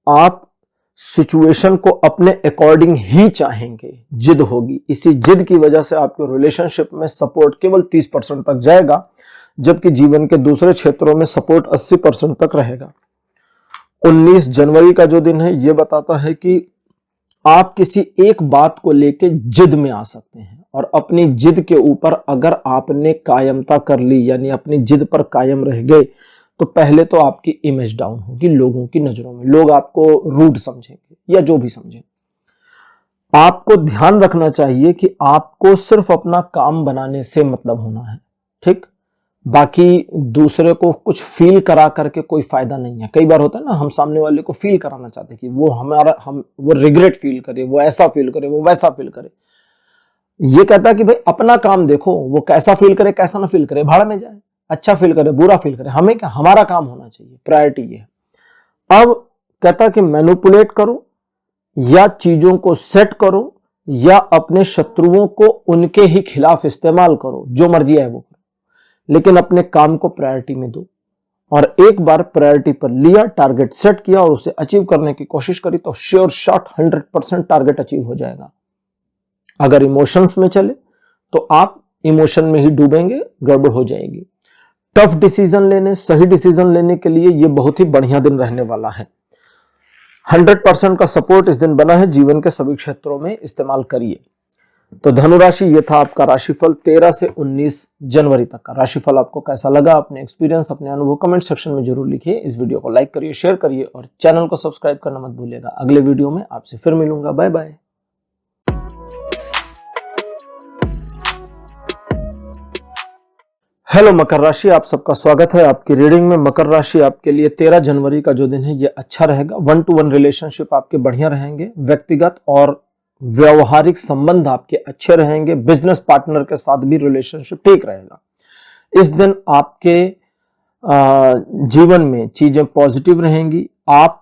आप सिचुएशन को अपने अकॉर्डिंग ही चाहेंगे, जिद होगी। इसी जिद की वजह से आपके रिलेशनशिप में सपोर्ट केवल 30% तक जाएगा, जबकि जीवन के दूसरे क्षेत्रों में सपोर्ट 80% तक रहेगा। 19 जनवरी का जो दिन है यह बताता है कि आप किसी एक बात को लेके जिद में आ सकते हैं और अपनी जिद के ऊपर अगर आपने कायमता कर ली, यानी अपनी जिद पर कायम रह गए, तो पहले तो आपकी इमेज डाउन होगी लोगों की नजरों में। लोग आपको रूड समझेंगे या जो भी समझें। आपको ध्यान रखना चाहिए कि आपको सिर्फ अपना काम बनाने से मतलब होना है, ठीक? बाकी दूसरे को कुछ फील करा करके कोई फायदा नहीं है। कई बार होता है ना, हम सामने वाले को फील कराना चाहते हैं कि वो रिग्रेट फील करे, वो ऐसा फील करे, वो वैसा फील करे। ये कहता है कि भाई अपना काम देखो, वो कैसा फील करे कैसा ना फील करे, भाड़ में जाए, अच्छा फील करे बुरा फील करे, हमें क्या, हमारा काम होना चाहिए, प्रायोरिटी ये है। अब कहता कि मैनिपुलेट करो या चीजों को सेट करो या अपने शत्रुओं को उनके ही खिलाफ इस्तेमाल करो, जो मर्जी है वो करो, लेकिन अपने काम को प्रायोरिटी में दो। और एक बार प्रायोरिटी पर लिया, टारगेट सेट किया और उसे अचीव करने की कोशिश करी तो श्योर शॉट 100% टारगेट अचीव हो जाएगा। अगर इमोशंस में चले तो आप इमोशन में ही डूबेंगे, गड़बड़ हो जाएगी। टफ डिसीजन लेने, सही डिसीजन लेने के लिए यह बहुत ही बढ़िया दिन रहने वाला है। 100% का सपोर्ट इस दिन बना है, जीवन के सभी क्षेत्रों में इस्तेमाल करिए। तो धनुराशि, ये था आपका राशिफल 13 से 19 जनवरी तक का। राशिफल आपको कैसा लगा, अपने एक्सपीरियंस, अपने अनुभव कमेंट सेक्शन में जरूर लिखिए। इस वीडियो को लाइक करिए, शेयर करिए और चैनल को सब्सक्राइब करना मत भूलिएगा। अगले वीडियो में आपसे फिर मिलूंगा। Bye bye. हेलो मकर राशि, आप सबका स्वागत है आपकी रीडिंग में। मकर राशि आपके लिए 13 जनवरी का जो दिन है ये अच्छा रहेगा। 1-to-1 रिलेशनशिप आपके बढ़िया रहेंगे। व्यक्तिगत और व्यवहारिक संबंध आपके अच्छे रहेंगे। बिजनेस पार्टनर के साथ भी रिलेशनशिप ठीक रहेगा। इस दिन आपके जीवन में चीजें पॉजिटिव रहेंगी। आप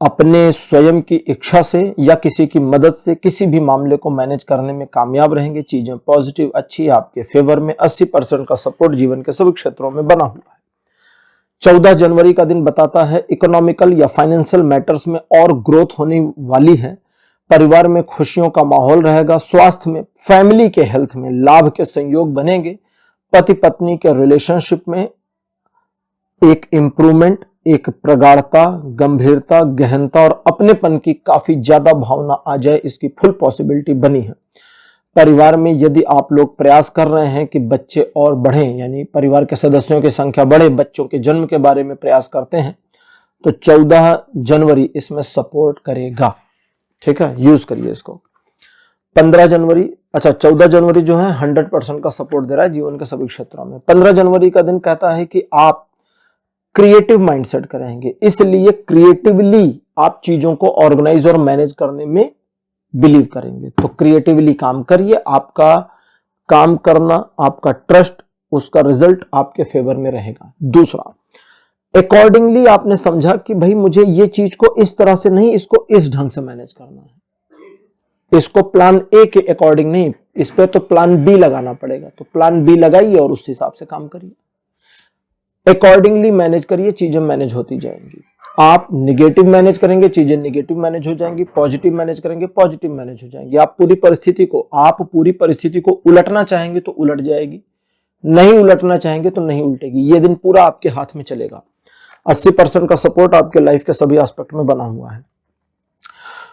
अपने स्वयं की इच्छा से या किसी की मदद से किसी भी मामले को मैनेज करने में कामयाब रहेंगे। चीजें पॉजिटिव अच्छी आपके फेवर में। 80% का सपोर्ट जीवन के सभी क्षेत्रों में बना हुआ है। 14 जनवरी का दिन बताता है इकोनॉमिकल या फाइनेंशियल मैटर्स में और ग्रोथ होने वाली है। परिवार में खुशियों का माहौल रहेगा। स्वास्थ्य में, फैमिली के हेल्थ में लाभ के संयोग बनेंगे। पति पत्नी के रिलेशनशिप में एक इंप्रूवमेंट, एक प्रगाढ़ता, गंभीरता, गहनता और अपनेपन की काफी ज्यादा भावना आ जाए, इसकी फुल पॉसिबिलिटी बनी है। परिवार में यदि आप लोग प्रयास कर रहे हैं कि बच्चे और बढ़ें, यानी परिवार के सदस्यों की संख्या बढ़े, बच्चों के जन्म के बारे में प्रयास करते हैं, तो 14 जनवरी इसमें सपोर्ट करेगा। ठीक है, यूज करिए इसको। 14 जनवरी जो है 100% का सपोर्ट दे रहा है जीवन के सभी क्षेत्रों में। 15 जनवरी का दिन कहता है कि आप क्रिएटिव माइंडसेट करेंगे, इसलिए क्रिएटिवली आप चीजों को ऑर्गेनाइज और मैनेज करने में बिलीव करेंगे। तो क्रिएटिवली काम करिए। आपका काम करना, आपका ट्रस्ट, उसका रिजल्ट आपके फेवर में रहेगा। दूसरा, अकॉर्डिंगली आपने समझा कि भाई मुझे ये चीज को इस तरह से नहीं, इसको इस ढंग से मैनेज करना है। इसको प्लान ए के अकॉर्डिंग नहीं, इस पे तो प्लान बी लगाना पड़ेगा। तो प्लान बी लगाइए और उस हिसाब से काम करिए। अकॉर्डिंगली मैनेज करिए, चीजें मैनेज होती जाएंगी। आप निगेटिव मैनेज करेंगे, चीजें निगेटिव मैनेज हो जाएंगी। पॉजिटिव मैनेज करेंगे, पॉजिटिव मैनेज हो जाएंगी। आप पूरी परिस्थिति को उलटना चाहेंगे तो उलट जाएगी, नहीं उलटना चाहेंगे तो नहीं उल्टेगी। ये दिन पूरा आपके हाथ में चलेगा। 80% का सपोर्ट आपके लाइफ के सभी एस्पेक्ट में बना हुआ है।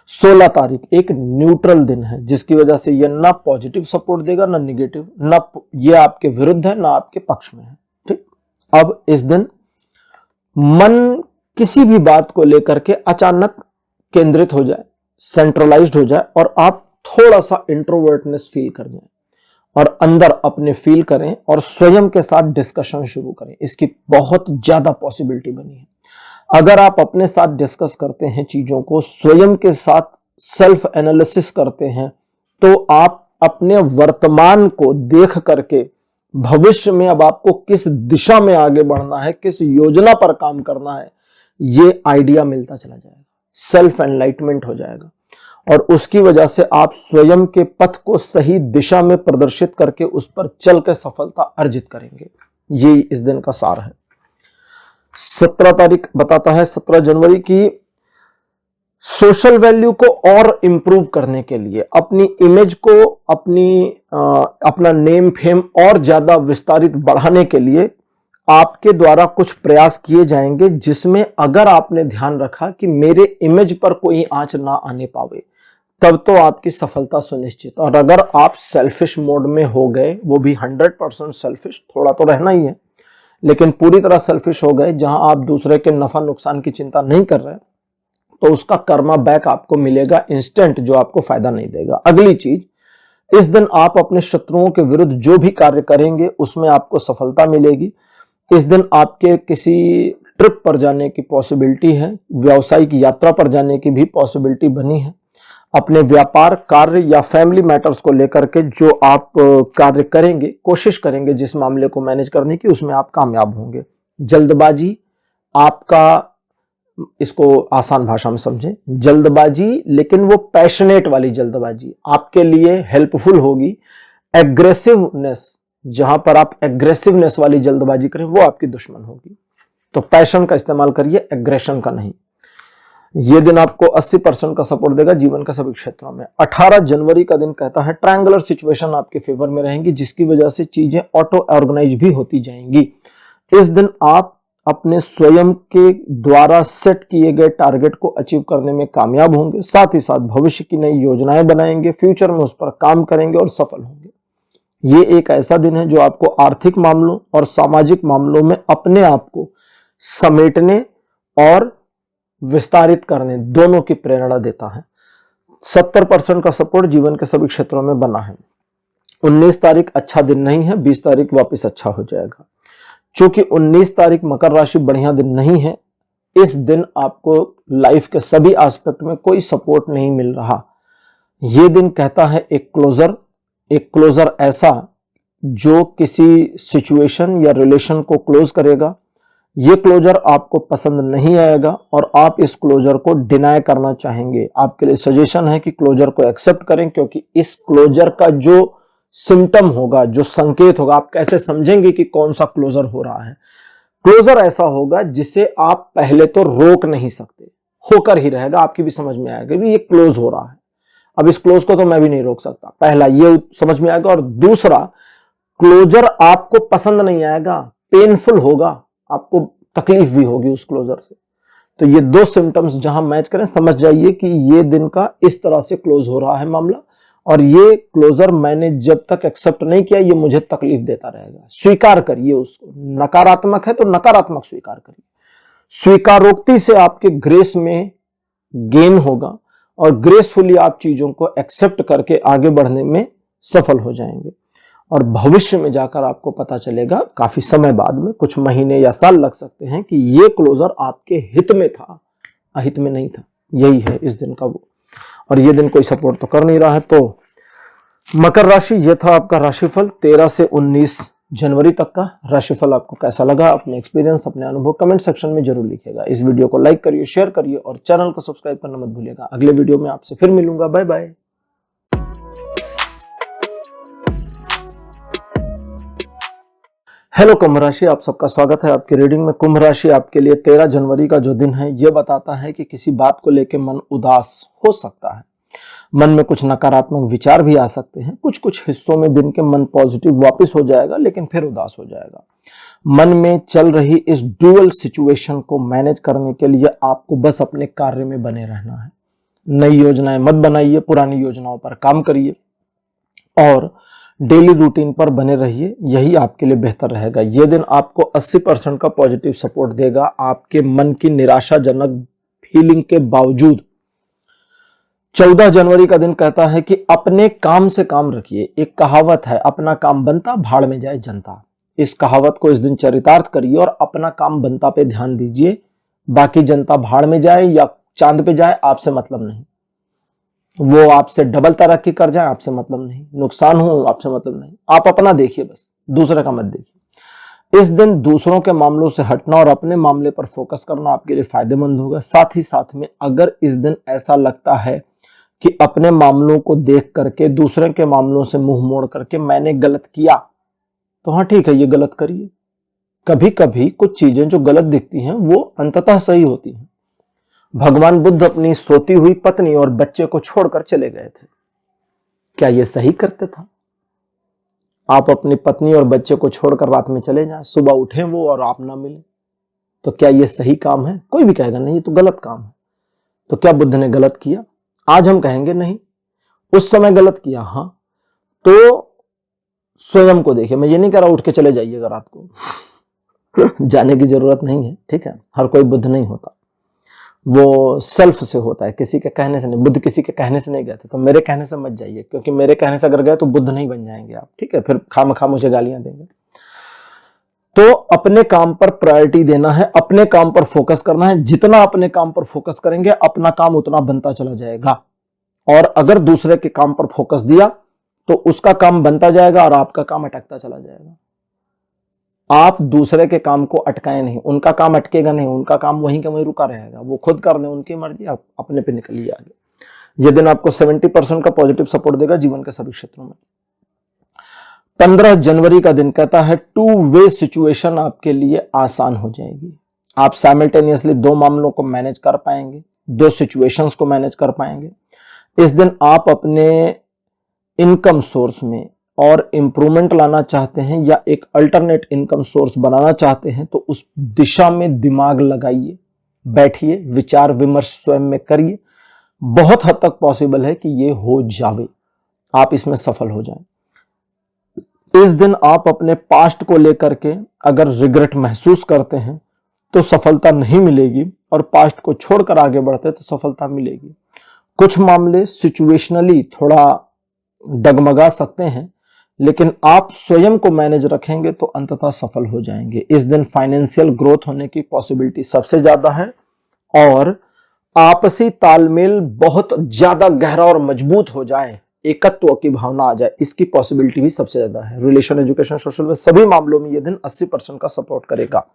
16 तारीख एक न्यूट्रल दिन है, जिसकी वजह से यह ना पॉजिटिव सपोर्ट देगा ना निगेटिव, ना ये आपके विरुद्ध है ना आपके पक्ष में है। ठीक, अब इस दिन मन किसी भी बात को लेकर के अचानक केंद्रित हो जाए, सेंट्रलाइज्ड हो जाए और आप थोड़ा सा इंट्रोवर्टनेस फील कर जाए और अंदर अपने फील करें और स्वयं के साथ डिस्कशन शुरू करें। इसकी बहुत ज्यादा पॉसिबिलिटी बनी है। अगर आप अपने साथ डिस्कस करते हैं चीजों को, स्वयं के साथ सेल्फ एनालिसिस करते हैं, तो आप अपने वर्तमान को देख करके भविष्य में अब आपको किस दिशा में आगे बढ़ना है, किस योजना पर काम करना है, ये आइडिया मिलता चला जाएगा। सेल्फ एनलाइटमेंट हो जाएगा और उसकी वजह से आप स्वयं के पथ को सही दिशा में प्रदर्शित करके उस पर चल के सफलता अर्जित करेंगे। ये इस दिन का सार है। 17 तारीख बताता है 17 जनवरी की सोशल वैल्यू को और इंप्रूव करने के लिए, अपनी इमेज को, अपना नेम फेम और ज्यादा विस्तारित बढ़ाने के लिए आपके द्वारा कुछ प्रयास किए जाएंगे, जिसमें अगर आपने ध्यान रखा कि मेरे इमेज पर कोई आंच ना आने पावे, तब तो आपकी सफलता सुनिश्चित। और अगर आप सेल्फिश मोड में हो गए, वो भी 100% सेल्फिश, थोड़ा तो रहना ही है, लेकिन पूरी तरह सेल्फिश हो गए, जहां आप दूसरे के नफा नुकसान की चिंता नहीं कर रहे, तो उसका कर्मा बैक आपको मिलेगा इंस्टेंट, जो आपको फायदा नहीं देगा। अगली चीज, इस दिन आप अपने शत्रुओं के विरुद्ध जो भी कार्य करेंगे उसमें आपको सफलता मिलेगी। इस दिन आपके किसी ट्रिप पर जाने की पॉसिबिलिटी है, व्यावसायिक यात्रा पर जाने की भी पॉसिबिलिटी बनी है। अपने व्यापार, कार्य या फैमिली मैटर्स को लेकर के जो आप कार्य करेंगे, कोशिश करेंगे जिस मामले को मैनेज करने की, उसमें आप कामयाब होंगे। जल्दबाजी आपका, इसको आसान भाषा में समझें, जल्दबाजी, लेकिन वो पैशनेट वाली जल्दबाजी आपके लिए हेल्पफुल होगी। एग्रेसिवनेस, जहां पर आप एग्रेसिवनेस वाली जल्दबाजी करें, वो आपकी दुश्मन होगी। तो पैशन का इस्तेमाल करिए, एग्रेशन का नहीं। यह दिन आपको 80% का सपोर्ट देगा जीवन के सभी क्षेत्रों में। 18 जनवरी का दिन कहता है ट्रायंगुलर सिचुएशन आपके फेवर में रहेंगी, जिसकी वजह से चीजें ऑटो ऑर्गेनाइज भी होती जाएंगी। इस दिन आप अपने स्वयं के द्वारा सेट किए गए टारगेट को अचीव करने में कामयाब होंगे। साथ ही साथ भविष्य की नई योजनाएं बनाएंगे, फ्यूचर में उस पर काम करेंगे और सफल होंगे। ये एक ऐसा दिन है जो आपको आर्थिक मामलों और सामाजिक मामलों में अपने आप को समेटने और विस्तारित करने, दोनों की प्रेरणा देता है। 70% का सपोर्ट जीवन के सभी क्षेत्रों में बना है। 19 तारीख अच्छा दिन नहीं है, 20 तारीख वापस अच्छा हो जाएगा। चूंकि 19 तारीख मकर राशि बढ़िया दिन नहीं है, इस दिन आपको लाइफ के सभी एस्पेक्ट में कोई सपोर्ट नहीं मिल रहा। यह दिन कहता है एक क्लोजर ऐसा जो किसी सिचुएशन या रिलेशन को क्लोज करेगा। ये क्लोजर आपको पसंद नहीं आएगा और आप इस क्लोजर को डिनाई करना चाहेंगे। आपके लिए सजेशन है कि क्लोजर को एक्सेप्ट करें, क्योंकि इस क्लोजर का जो सिम्टम होगा, जो संकेत होगा, आप कैसे समझेंगे कि कौन सा क्लोजर हो रहा है। क्लोजर ऐसा होगा जिसे आप पहले तो रोक नहीं सकते, होकर ही रहेगा, आपकी भी समझ में आएगा कि ये क्लोज हो रहा है। अब इस क्लोज को तो मैं भी नहीं रोक सकता, पहला ये समझ में आएगा। और दूसरा, क्लोजर आपको पसंद नहीं आएगा, पेनफुल होगा, आपको तकलीफ भी होगी उस क्लोजर से। तो ये दो सिम्टम्स जहां मैच करें, समझ जाइए कि ये दिन का इस तरह से क्लोज हो रहा है मामला, और ये क्लोजर मैंने जब तक एक्सेप्ट नहीं किया ये मुझे तकलीफ देता रहेगा। स्वीकार करिए उसको, नकारात्मक है तो नकारात्मक स्वीकार करिए। स्वीकारोक्ति से आपके ग्रेस में गेन होगा और ग्रेसफुली आप चीजों को एक्सेप्ट करके आगे बढ़ने में सफल हो जाएंगे। और भविष्य में जाकर आपको पता चलेगा, काफी समय बाद में, कुछ महीने या साल लग सकते हैं, कि ये क्लोजर आपके हित में था, अहित में नहीं था। यही है इस दिन का वो। और ये दिन कोई सपोर्ट तो कर नहीं रहा है। तो मकर राशि, ये था आपका राशिफल 13 से 19 जनवरी तक का। राशिफल आपको कैसा लगा, अपने एक्सपीरियंस, अपने अनुभव कमेंट सेक्शन में जरूर लिखिएगा। इस वीडियो को लाइक करिए, शेयर करिए और चैनल को सब्सक्राइब करना मत भूलिएगा। अगले वीडियो में आपसे फिर मिलूंगा। Bye bye. हेलो कुंभ राशि, आप सबका स्वागत है आपकी रीडिंग में। कुंभ राशि आपके लिए 13 जनवरी का जो दिन है, यह बताता है कि किसी बात को लेकर मन उदास हो सकता है। मन में कुछ नकारात्मक विचार भी आ सकते हैं। कुछ कुछ हिस्सों में दिन के मन पॉजिटिव वापस हो जाएगा, लेकिन फिर उदास हो जाएगा। मन में चल रही इस ड्यूअल सिचुएशन को मैनेज करने के लिए आपको बस अपने कार्य में बने रहना है। नई योजनाएं मत बनाइए, पुरानी योजनाओं पर काम करिए और डेली रूटीन पर बने रहिए, यही आपके लिए बेहतर रहेगा। यह दिन आपको 80% का पॉजिटिव सपोर्ट देगा। आपके मन की निराशाजनक फीलिंग के बावजूद 14 जनवरी का दिन कहता है कि अपने काम से काम रखिए। एक कहावत है, अपना काम बनता भाड़ में जाए जनता। इस कहावत को इस दिन चरितार्थ करिए और अपना काम बनता पे ध्यान दीजिए। बाकी जनता भाड़ में जाए या चांद पे जाए, आपसे मतलब नहीं। वो आपसे डबल तरक्की कर जाए, आपसे मतलब नहीं। नुकसान हो, आपसे मतलब नहीं। आप अपना देखिए, बस दूसरे का मत देखिए। इस दिन दूसरों के मामलों से हटना और अपने मामले पर फोकस करना आपके लिए फायदेमंद होगा। साथ ही साथ में अगर इस दिन ऐसा लगता है कि अपने मामलों को देख करके दूसरे के मामलों से मुंह मोड़ करके मैंने गलत किया, तो हाँ ठीक है, ये गलत करिए। कभी कभी कुछ चीजें जो गलत दिखती हैं वो अंततः सही होती हैं। भगवान बुद्ध अपनी सोती हुई पत्नी और बच्चे को छोड़कर चले गए थे। क्या ये सही करते था? आप अपनी पत्नी और बच्चे को छोड़कर रात में चले जाएं, सुबह उठें वो और आप ना मिले, तो क्या ये सही काम है? कोई भी कहेगा नहीं, ये तो गलत काम है। तो क्या बुद्ध ने गलत किया? आज हम कहेंगे नहीं, उस समय गलत किया। हाँ, तो स्वयं को देखिए। मैं ये नहीं कह रहा उठ के चले जाइएगा रात को जाने की जरूरत नहीं है, ठीक है। हर कोई बुद्ध नहीं होता, वो सेल्फ से होता है, किसी के कहने से नहीं। बुद्ध किसी के कहने से नहीं गए थे, तो मेरे कहने से मत जाइए, क्योंकि मेरे कहने से अगर गए तो बुद्ध नहीं बन जाएंगे आप, ठीक है। फिर खामखा मुझे गालियां देंगे। तो अपने काम पर प्रायोरिटी देना है, अपने काम पर फोकस करना है। जितना अपने काम पर फोकस करेंगे, अपना काम उतना बनता चला जाएगा। और अगर दूसरे के काम पर फोकस दिया तो उसका काम बनता जाएगा और आपका काम अटकता चला जाएगा। आप दूसरे के काम को अटकाए नहीं, उनका काम अटकेगा नहीं, उनका काम वहीं के वहीं रुका रहेगा। वो खुद कर ले, उनकी मर्जी, आप अपने पे निकलिए आगे। यह दिन आपको 70% का पॉजिटिव सपोर्ट देगा जीवन के सभी क्षेत्रों में। 15 जनवरी का दिन कहता है टू वे सिचुएशन आपके लिए आसान हो जाएगी। आप साइमल्टेनियसली दो मामलों को मैनेज कर पाएंगे, दो सिचुएशंस को मैनेज कर पाएंगे। इस दिन आप अपने इनकम सोर्स में और इंप्रूवमेंट लाना चाहते हैं या एक अल्टरनेट इनकम सोर्स बनाना चाहते हैं, तो उस दिशा में दिमाग लगाइए, बैठिए, विचार विमर्श स्वयं में करिए। बहुत हद तक पॉसिबल है कि ये हो जावे, आप इसमें सफल हो जाएं। इस दिन आप अपने पास्ट को लेकर के अगर रिग्रेट महसूस करते हैं तो सफलता नहीं मिलेगी, और पास्ट को छोड़कर आगे बढ़ते तो सफलता मिलेगी। कुछ मामले सिचुएशनली थोड़ा डगमगा सकते हैं, लेकिन आप स्वयं को मैनेज रखेंगे तो अंततः सफल हो जाएंगे। इस दिन फाइनेंशियल ग्रोथ होने की पॉसिबिलिटी सबसे ज्यादा है और आपसी तालमेल बहुत ज्यादा गहरा और मजबूत हो जाए, एकत्व की भावना आ जाए, इसकी पॉसिबिलिटी भी सबसे ज्यादा है। रिलेशन, एजुकेशन, सोशल में सभी मामलों में यह दिन 80% का सपोर्ट करेगा।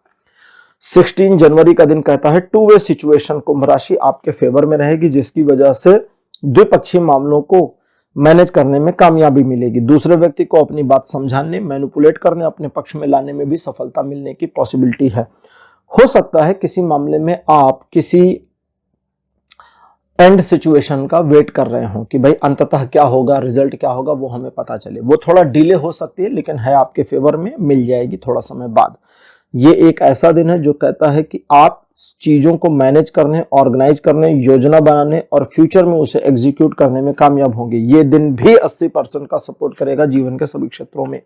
16 जनवरी का दिन कहता है टू वे सिचुएशन कुंभ राशि आपके फेवर में रहेगी, जिसकी वजह से द्विपक्षीय मामलों को मैनेज करने में कामयाबी मिलेगी। दूसरे व्यक्ति को अपनी बात समझाने, मैनिपुलेट करने, अपने पक्ष में लाने में भी सफलता मिलने की पॉसिबिलिटी है। हो सकता है किसी मामले में आप किसी एंड सिचुएशन का वेट कर रहे हो कि भाई अंततः क्या होगा, रिजल्ट क्या होगा, वो हमें पता चले। वो थोड़ा डिले हो सकती है लेकिन है आपके फेवर में, मिल जाएगी थोड़ा समय बाद। ये एक ऐसा दिन है जो कहता है कि आप चीजों को मैनेज करने, ऑर्गेनाइज करने, योजना बनाने और फ्यूचर में उसे एग्जीक्यूट करने में कामयाब होंगे। ये दिन भी 80% का सपोर्ट करेगा जीवन के सभी क्षेत्रों में।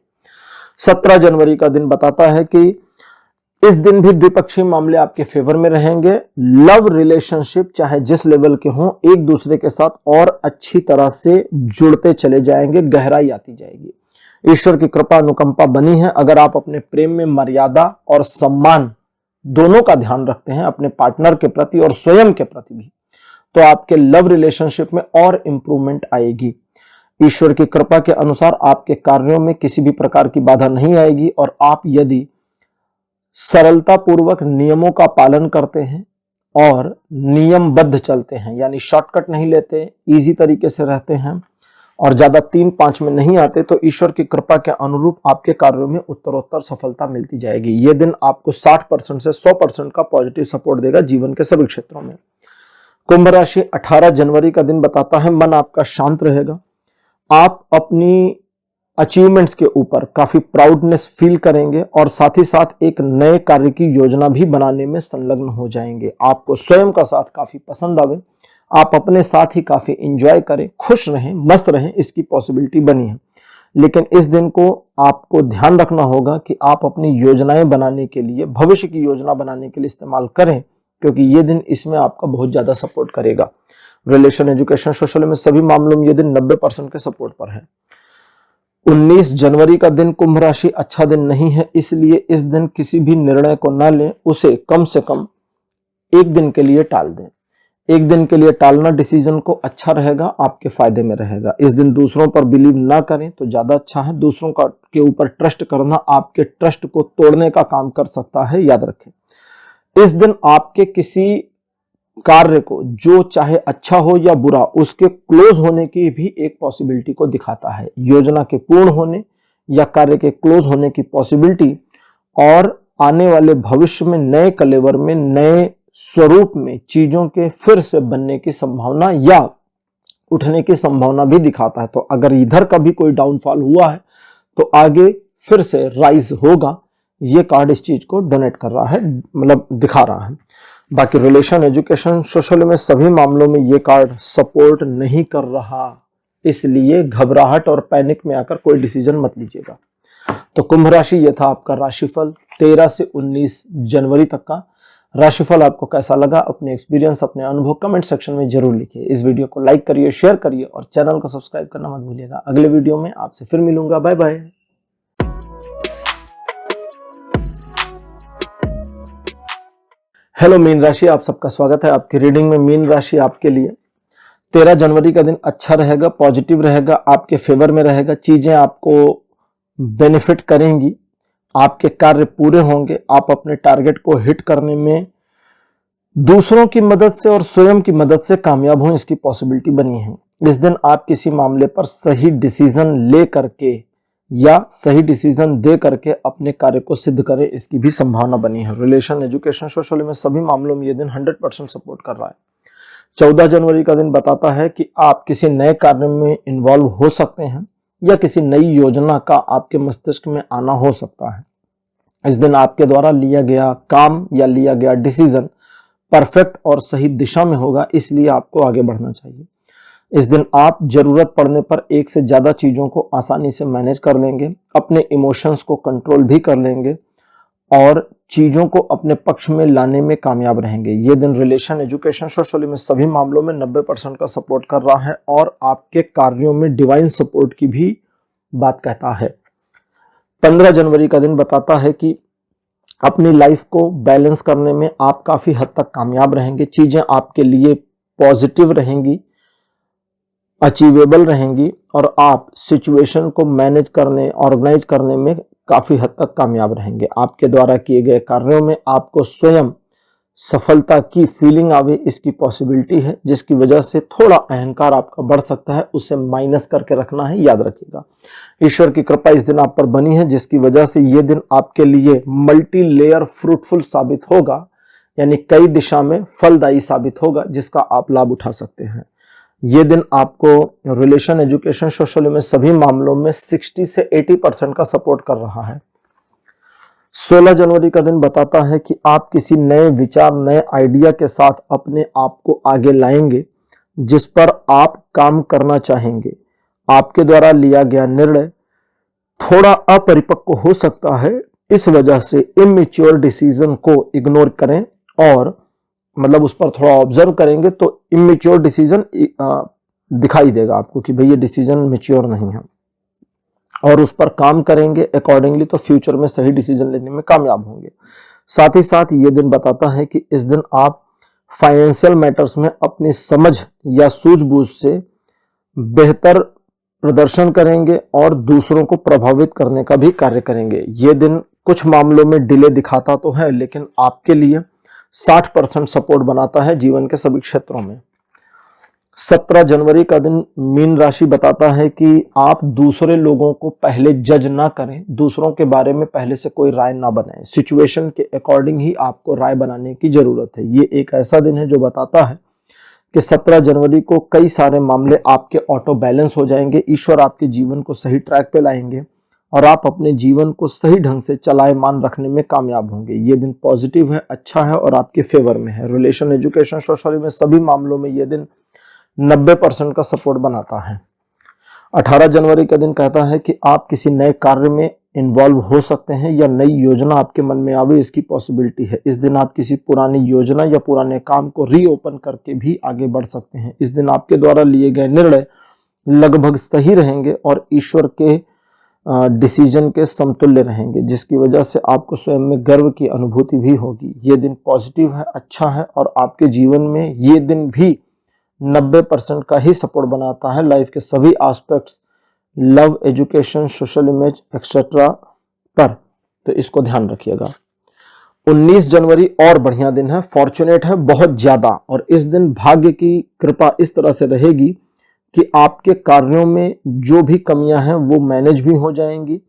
17 जनवरी का दिन बताता है कि इस दिन भी द्विपक्षीय मामले आपके फेवर में रहेंगे। लव रिलेशनशिप चाहे जिस लेवल के हों, एक दूसरे के साथ और अच्छी तरह से जुड़ते चले जाएंगे, गहराई आती जाएगी। ईश्वर की कृपा अनुकंपा बनी है। अगर आप अपने प्रेम में मर्यादा और सम्मान दोनों का ध्यान रखते हैं, अपने पार्टनर के प्रति और स्वयं के प्रति भी, तो आपके लव रिलेशनशिप में और इंप्रूवमेंट आएगी। ईश्वर की कृपा के अनुसार आपके कार्यों में किसी भी प्रकार की बाधा नहीं आएगी और आप यदि सरलता पूर्वक नियमों का पालन करते हैं और नियमबद्ध चलते हैं, यानी शॉर्टकट नहीं लेते, इजी तरीके से रहते हैं और ज्यादा 3-5 में नहीं आते, तो ईश्वर की कृपा के अनुरूप आपके कार्यों में उत्तरोत्तर सफलता मिलती जाएगी। यह दिन आपको 60% से 100% का पॉजिटिव सपोर्ट देगा जीवन के सभी क्षेत्रों में। कुंभ राशि 18 जनवरी का दिन बताता है मन आपका शांत रहेगा। आप अपनी अचीवमेंट्स के ऊपर काफी प्राउडनेस फील करेंगे और साथ ही साथ एक नए कार्य की योजना भी बनाने में संलग्न हो जाएंगे। आपको स्वयं का साथ काफी पसंद आवे, आप अपने साथ ही काफी एंजॉय करें, खुश रहें, मस्त रहें, इसकी पॉसिबिलिटी बनी है। लेकिन इस दिन को आपको ध्यान रखना होगा कि आप अपनी योजनाएं बनाने के लिए, भविष्य की योजना बनाने के लिए इस्तेमाल करें, क्योंकि ये दिन इसमें आपका बहुत ज्यादा सपोर्ट करेगा। रिलेशन, एजुकेशन, सोशल में सभी मामलों में ये दिन 90% के सपोर्ट पर है। 19 जनवरी का दिन कुंभ राशि अच्छा दिन नहीं है, इसलिए इस दिन किसी भी निर्णय को ना लें, उसे कम से कम एक दिन के लिए टाल दें। एक दिन के लिए टालना डिसीजन को अच्छा रहेगा, आपके फायदे में रहेगा। इस दिन दूसरों पर बिलीव ना करें तो ज्यादा अच्छा है। दूसरों का के ऊपर ट्रस्ट करना आपके ट्रस्ट को तोड़ने का काम कर सकता है, याद रखें। इस दिन आपके किसी कार्य को, जो चाहे अच्छा हो या बुरा, उसके क्लोज होने की भी एक पॉसिबिलिटी को दिखाता है। योजना के पूर्ण होने या कार्य के क्लोज होने की पॉसिबिलिटी और आने वाले भविष्य में नए कलेवर में, नए स्वरूप में चीजों के फिर से बनने की संभावना या उठने की संभावना भी दिखाता है। तो अगर इधर का भी कोई डाउनफॉल हुआ है तो आगे फिर से राइज होगा। ये कार्ड इस चीज को डोनेट कर रहा है, मतलब दिखा रहा है। बाकी रिलेशन, एजुकेशन, सोशल में सभी मामलों में ये कार्ड सपोर्ट नहीं कर रहा, इसलिए घबराहट और पैनिक में आकर कोई डिसीजन मत लीजिएगा। तो कुंभ राशि, ये था आपका राशिफल 13 से 19 जनवरी तक का। राशिफल आपको कैसा लगा, अपने एक्सपीरियंस, अपने अनुभव कमेंट सेक्शन में जरूर लिखिए। इस वीडियो को लाइक करिए, शेयर करिए और चैनल को सब्सक्राइब करना मत भूलिएगा। अगले वीडियो में आपसे फिर मिलूंगा। Bye bye. हेलो मीन राशि, आप सबका स्वागत है आपकी रीडिंग में। मीन राशि आपके लिए 13 जनवरी का दिन अच्छा रहेगा, पॉजिटिव रहेगा, आपके फेवर में रहेगा। चीजें आपको बेनिफिट करेंगी, आपके कार्य पूरे होंगे, आप अपने टारगेट को हिट करने में दूसरों की मदद से और स्वयं की मदद से कामयाब हों, इसकी पॉसिबिलिटी बनी है। इस दिन आप किसी मामले पर सही डिसीजन ले करके या सही डिसीजन दे करके अपने कार्य को सिद्ध करें, इसकी भी संभावना बनी है। रिलेशन, एजुकेशन, सोशल में सभी मामलों में यह दिन 100% सपोर्ट कर रहा है। 14 जनवरी का दिन बताता है कि आप किसी नए कार्य में इन्वॉल्व हो सकते हैं या किसी नई योजना का आपके मस्तिष्क में आना हो सकता है। इस दिन आपके द्वारा लिया गया काम या लिया गया डिसीजन परफेक्ट और सही दिशा में होगा, इसलिए आपको आगे बढ़ना चाहिए। इस दिन आप जरूरत पड़ने पर एक से ज्यादा चीजों को आसानी से मैनेज कर लेंगे, अपने इमोशंस को कंट्रोल भी कर लेंगे और चीजों को अपने पक्ष में लाने में कामयाब रहेंगे। ये दिन रिलेशन, एजुकेशन, सोशल में सभी मामलों में 90% का सपोर्ट कर रहा है और आपके कार्यों में डिवाइन सपोर्ट की भी बात कहता है। 15 जनवरी का दिन बताता है कि अपनी लाइफ को बैलेंस करने में आप काफी हद तक कामयाब रहेंगे, चीजें आपके लिए पॉजिटिव रहेंगी, अचीवेबल रहेंगी और आप सिचुएशन को मैनेज करने, ऑर्गेनाइज करने में काफी हद तक कामयाब रहेंगे। आपके द्वारा किए गए कार्यों में आपको स्वयं सफलता की फीलिंग आवे, इसकी पॉसिबिलिटी है, जिसकी वजह से थोड़ा अहंकार आपका बढ़ सकता है, उसे माइनस करके रखना है, याद रखिएगा। ईश्वर की कृपा इस दिन आप पर बनी है, जिसकी वजह से ये दिन आपके लिए मल्टी लेयर फ्रूटफुल साबित होगा, यानी कई दिशा में फलदायी साबित होगा, जिसका आप लाभ उठा सकते हैं। ये दिन आपको रिलेशन, एजुकेशन, सोशल में सभी मामलों में 60 से 80% का सपोर्ट कर रहा है। 16 जनवरी का दिन बताता है कि आप किसी नए विचार, नए आइडिया के साथ अपने आप को आगे लाएंगे, जिस पर आप काम करना चाहेंगे। आपके द्वारा लिया गया निर्णय थोड़ा अपरिपक्व हो सकता है, इस वजह से इमेच्योर डिसीजन को इग्नोर करें और मतलब उस पर थोड़ा ऑब्जर्व करेंगे तो इमेच्योर डिसीजन दिखाई देगा आपको कि भाई ये डिसीजन मैच्योर नहीं है, और उस पर काम करेंगे अकॉर्डिंगली तो फ्यूचर में सही डिसीजन लेने में कामयाब होंगे। साथ ही साथ ये दिन बताता है कि इस दिन आप फाइनेंशियल मैटर्स में अपनी समझ या सूझबूझ से बेहतर प्रदर्शन करेंगे और दूसरों को प्रभावित करने का भी कार्य करेंगे। ये दिन कुछ मामलों में डिले दिखाता तो है, लेकिन आपके लिए 60% सपोर्ट बनाता है जीवन के सभी क्षेत्रों में। 17 जनवरी का दिन मीन राशि बताता है कि आप दूसरे लोगों को पहले जज ना करें, दूसरों के बारे में पहले से कोई राय ना बनाएं, सिचुएशन के अकॉर्डिंग ही आपको राय बनाने की जरूरत है। ये एक ऐसा दिन है जो बताता है कि 17 जनवरी को कई सारे मामले आपके ऑटो बैलेंस हो जाएंगे, ईश्वर आपके जीवन को सही ट्रैक पे लाएंगे और आप अपने जीवन को सही ढंग से चलायमान रखने में कामयाब होंगे। ये दिन पॉजिटिव है, अच्छा है और आपके फेवर में है। रिलेशन, एजुकेशन, सोशल में सभी मामलों में ये दिन 90% का सपोर्ट बनाता है। 18 जनवरी का दिन कहता है कि आप किसी नए कार्य में इन्वॉल्व हो सकते हैं या नई योजना आपके मन में आवे, इसकी पॉसिबिलिटी है। इस दिन आप किसी पुरानी योजना या पुराने काम को रीओपन करके भी आगे बढ़ सकते हैं। इस दिन आपके द्वारा लिए गए निर्णय लगभग सही रहेंगे और ईश्वर के डिसीजन के समतुल्य रहेंगे, जिसकी वजह से आपको स्वयं में गर्व की अनुभूति भी होगी। ये दिन पॉजिटिव है, अच्छा है और आपके जीवन में ये दिन भी 90% का ही सपोर्ट बनाता है लाइफ के सभी aspects, love, education, social image etcetera पर, तो इसको ध्यान रखिएगा। 19 जनवरी और बढ़िया दिन है, फॉर्चुनेट है बहुत ज्यादा, और इस दिन भाग्य की कृपा इस तरह से रहेगी कि आपके कार्यों में जो भी कमियां हैं वो मैनेज भी हो जाएंगी,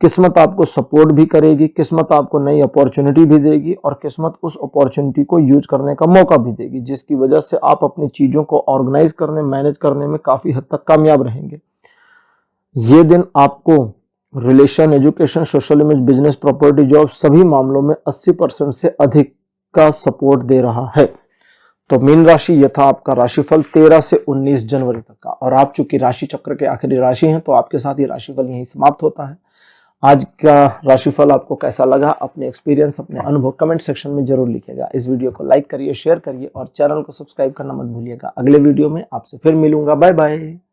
किस्मत आपको सपोर्ट भी करेगी, किस्मत आपको नई अपॉर्चुनिटी भी देगी और किस्मत उस अपॉर्चुनिटी को यूज करने का मौका भी देगी, जिसकी वजह से आप अपनी चीजों को ऑर्गेनाइज करने, मैनेज करने में काफी हद तक कामयाब रहेंगे। ये दिन आपको relation, education, social image, business, property, job सभी मामलों में 80% से अधिक का सपोर्ट दे रहा है। तो मीन राशि, यह था आपका राशिफल 13 से 19 जनवरी तक का, और आप चूंकि राशि चक्र के आखिरी राशि हैं तो आपके साथ ये राशिफल यहीं समाप्त होता है। आज का राशिफल आपको कैसा लगा, अपने एक्सपीरियंस, अपने अनुभव कमेंट सेक्शन में जरूर लिखिएगा। इस वीडियो को लाइक करिए, शेयर करिए और चैनल को सब्सक्राइब करना मत भूलिएगा। अगले वीडियो में आपसे फिर मिलूंगा। Bye bye.